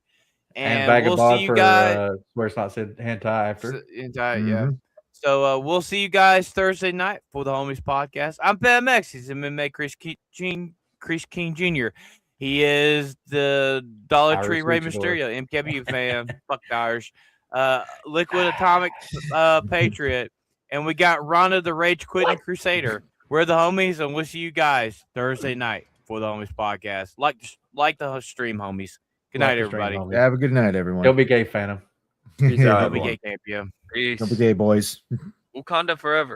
And Vagabond we'll see you guys. Where it's not said hentai after. Yeah. So we'll see you guys Thursday night for the Homies podcast. I'm PMX. He's MMA-Kreese-King Jr. He is the Dollar Tree Rey Mysterio, MKW fan. Fuck the Irish. Liquid Atomic Patriot. And we got Rhonda the Rage Quitting Crusader. We're the Homies, and we'll see you guys Thursday night for the Homies podcast. Like the stream, homies. Good night, everybody. Have a good night, everyone. Don't be gay, Phantom. Don't be gay, Camp. Peace. Don't be gay, boys. Wakanda forever.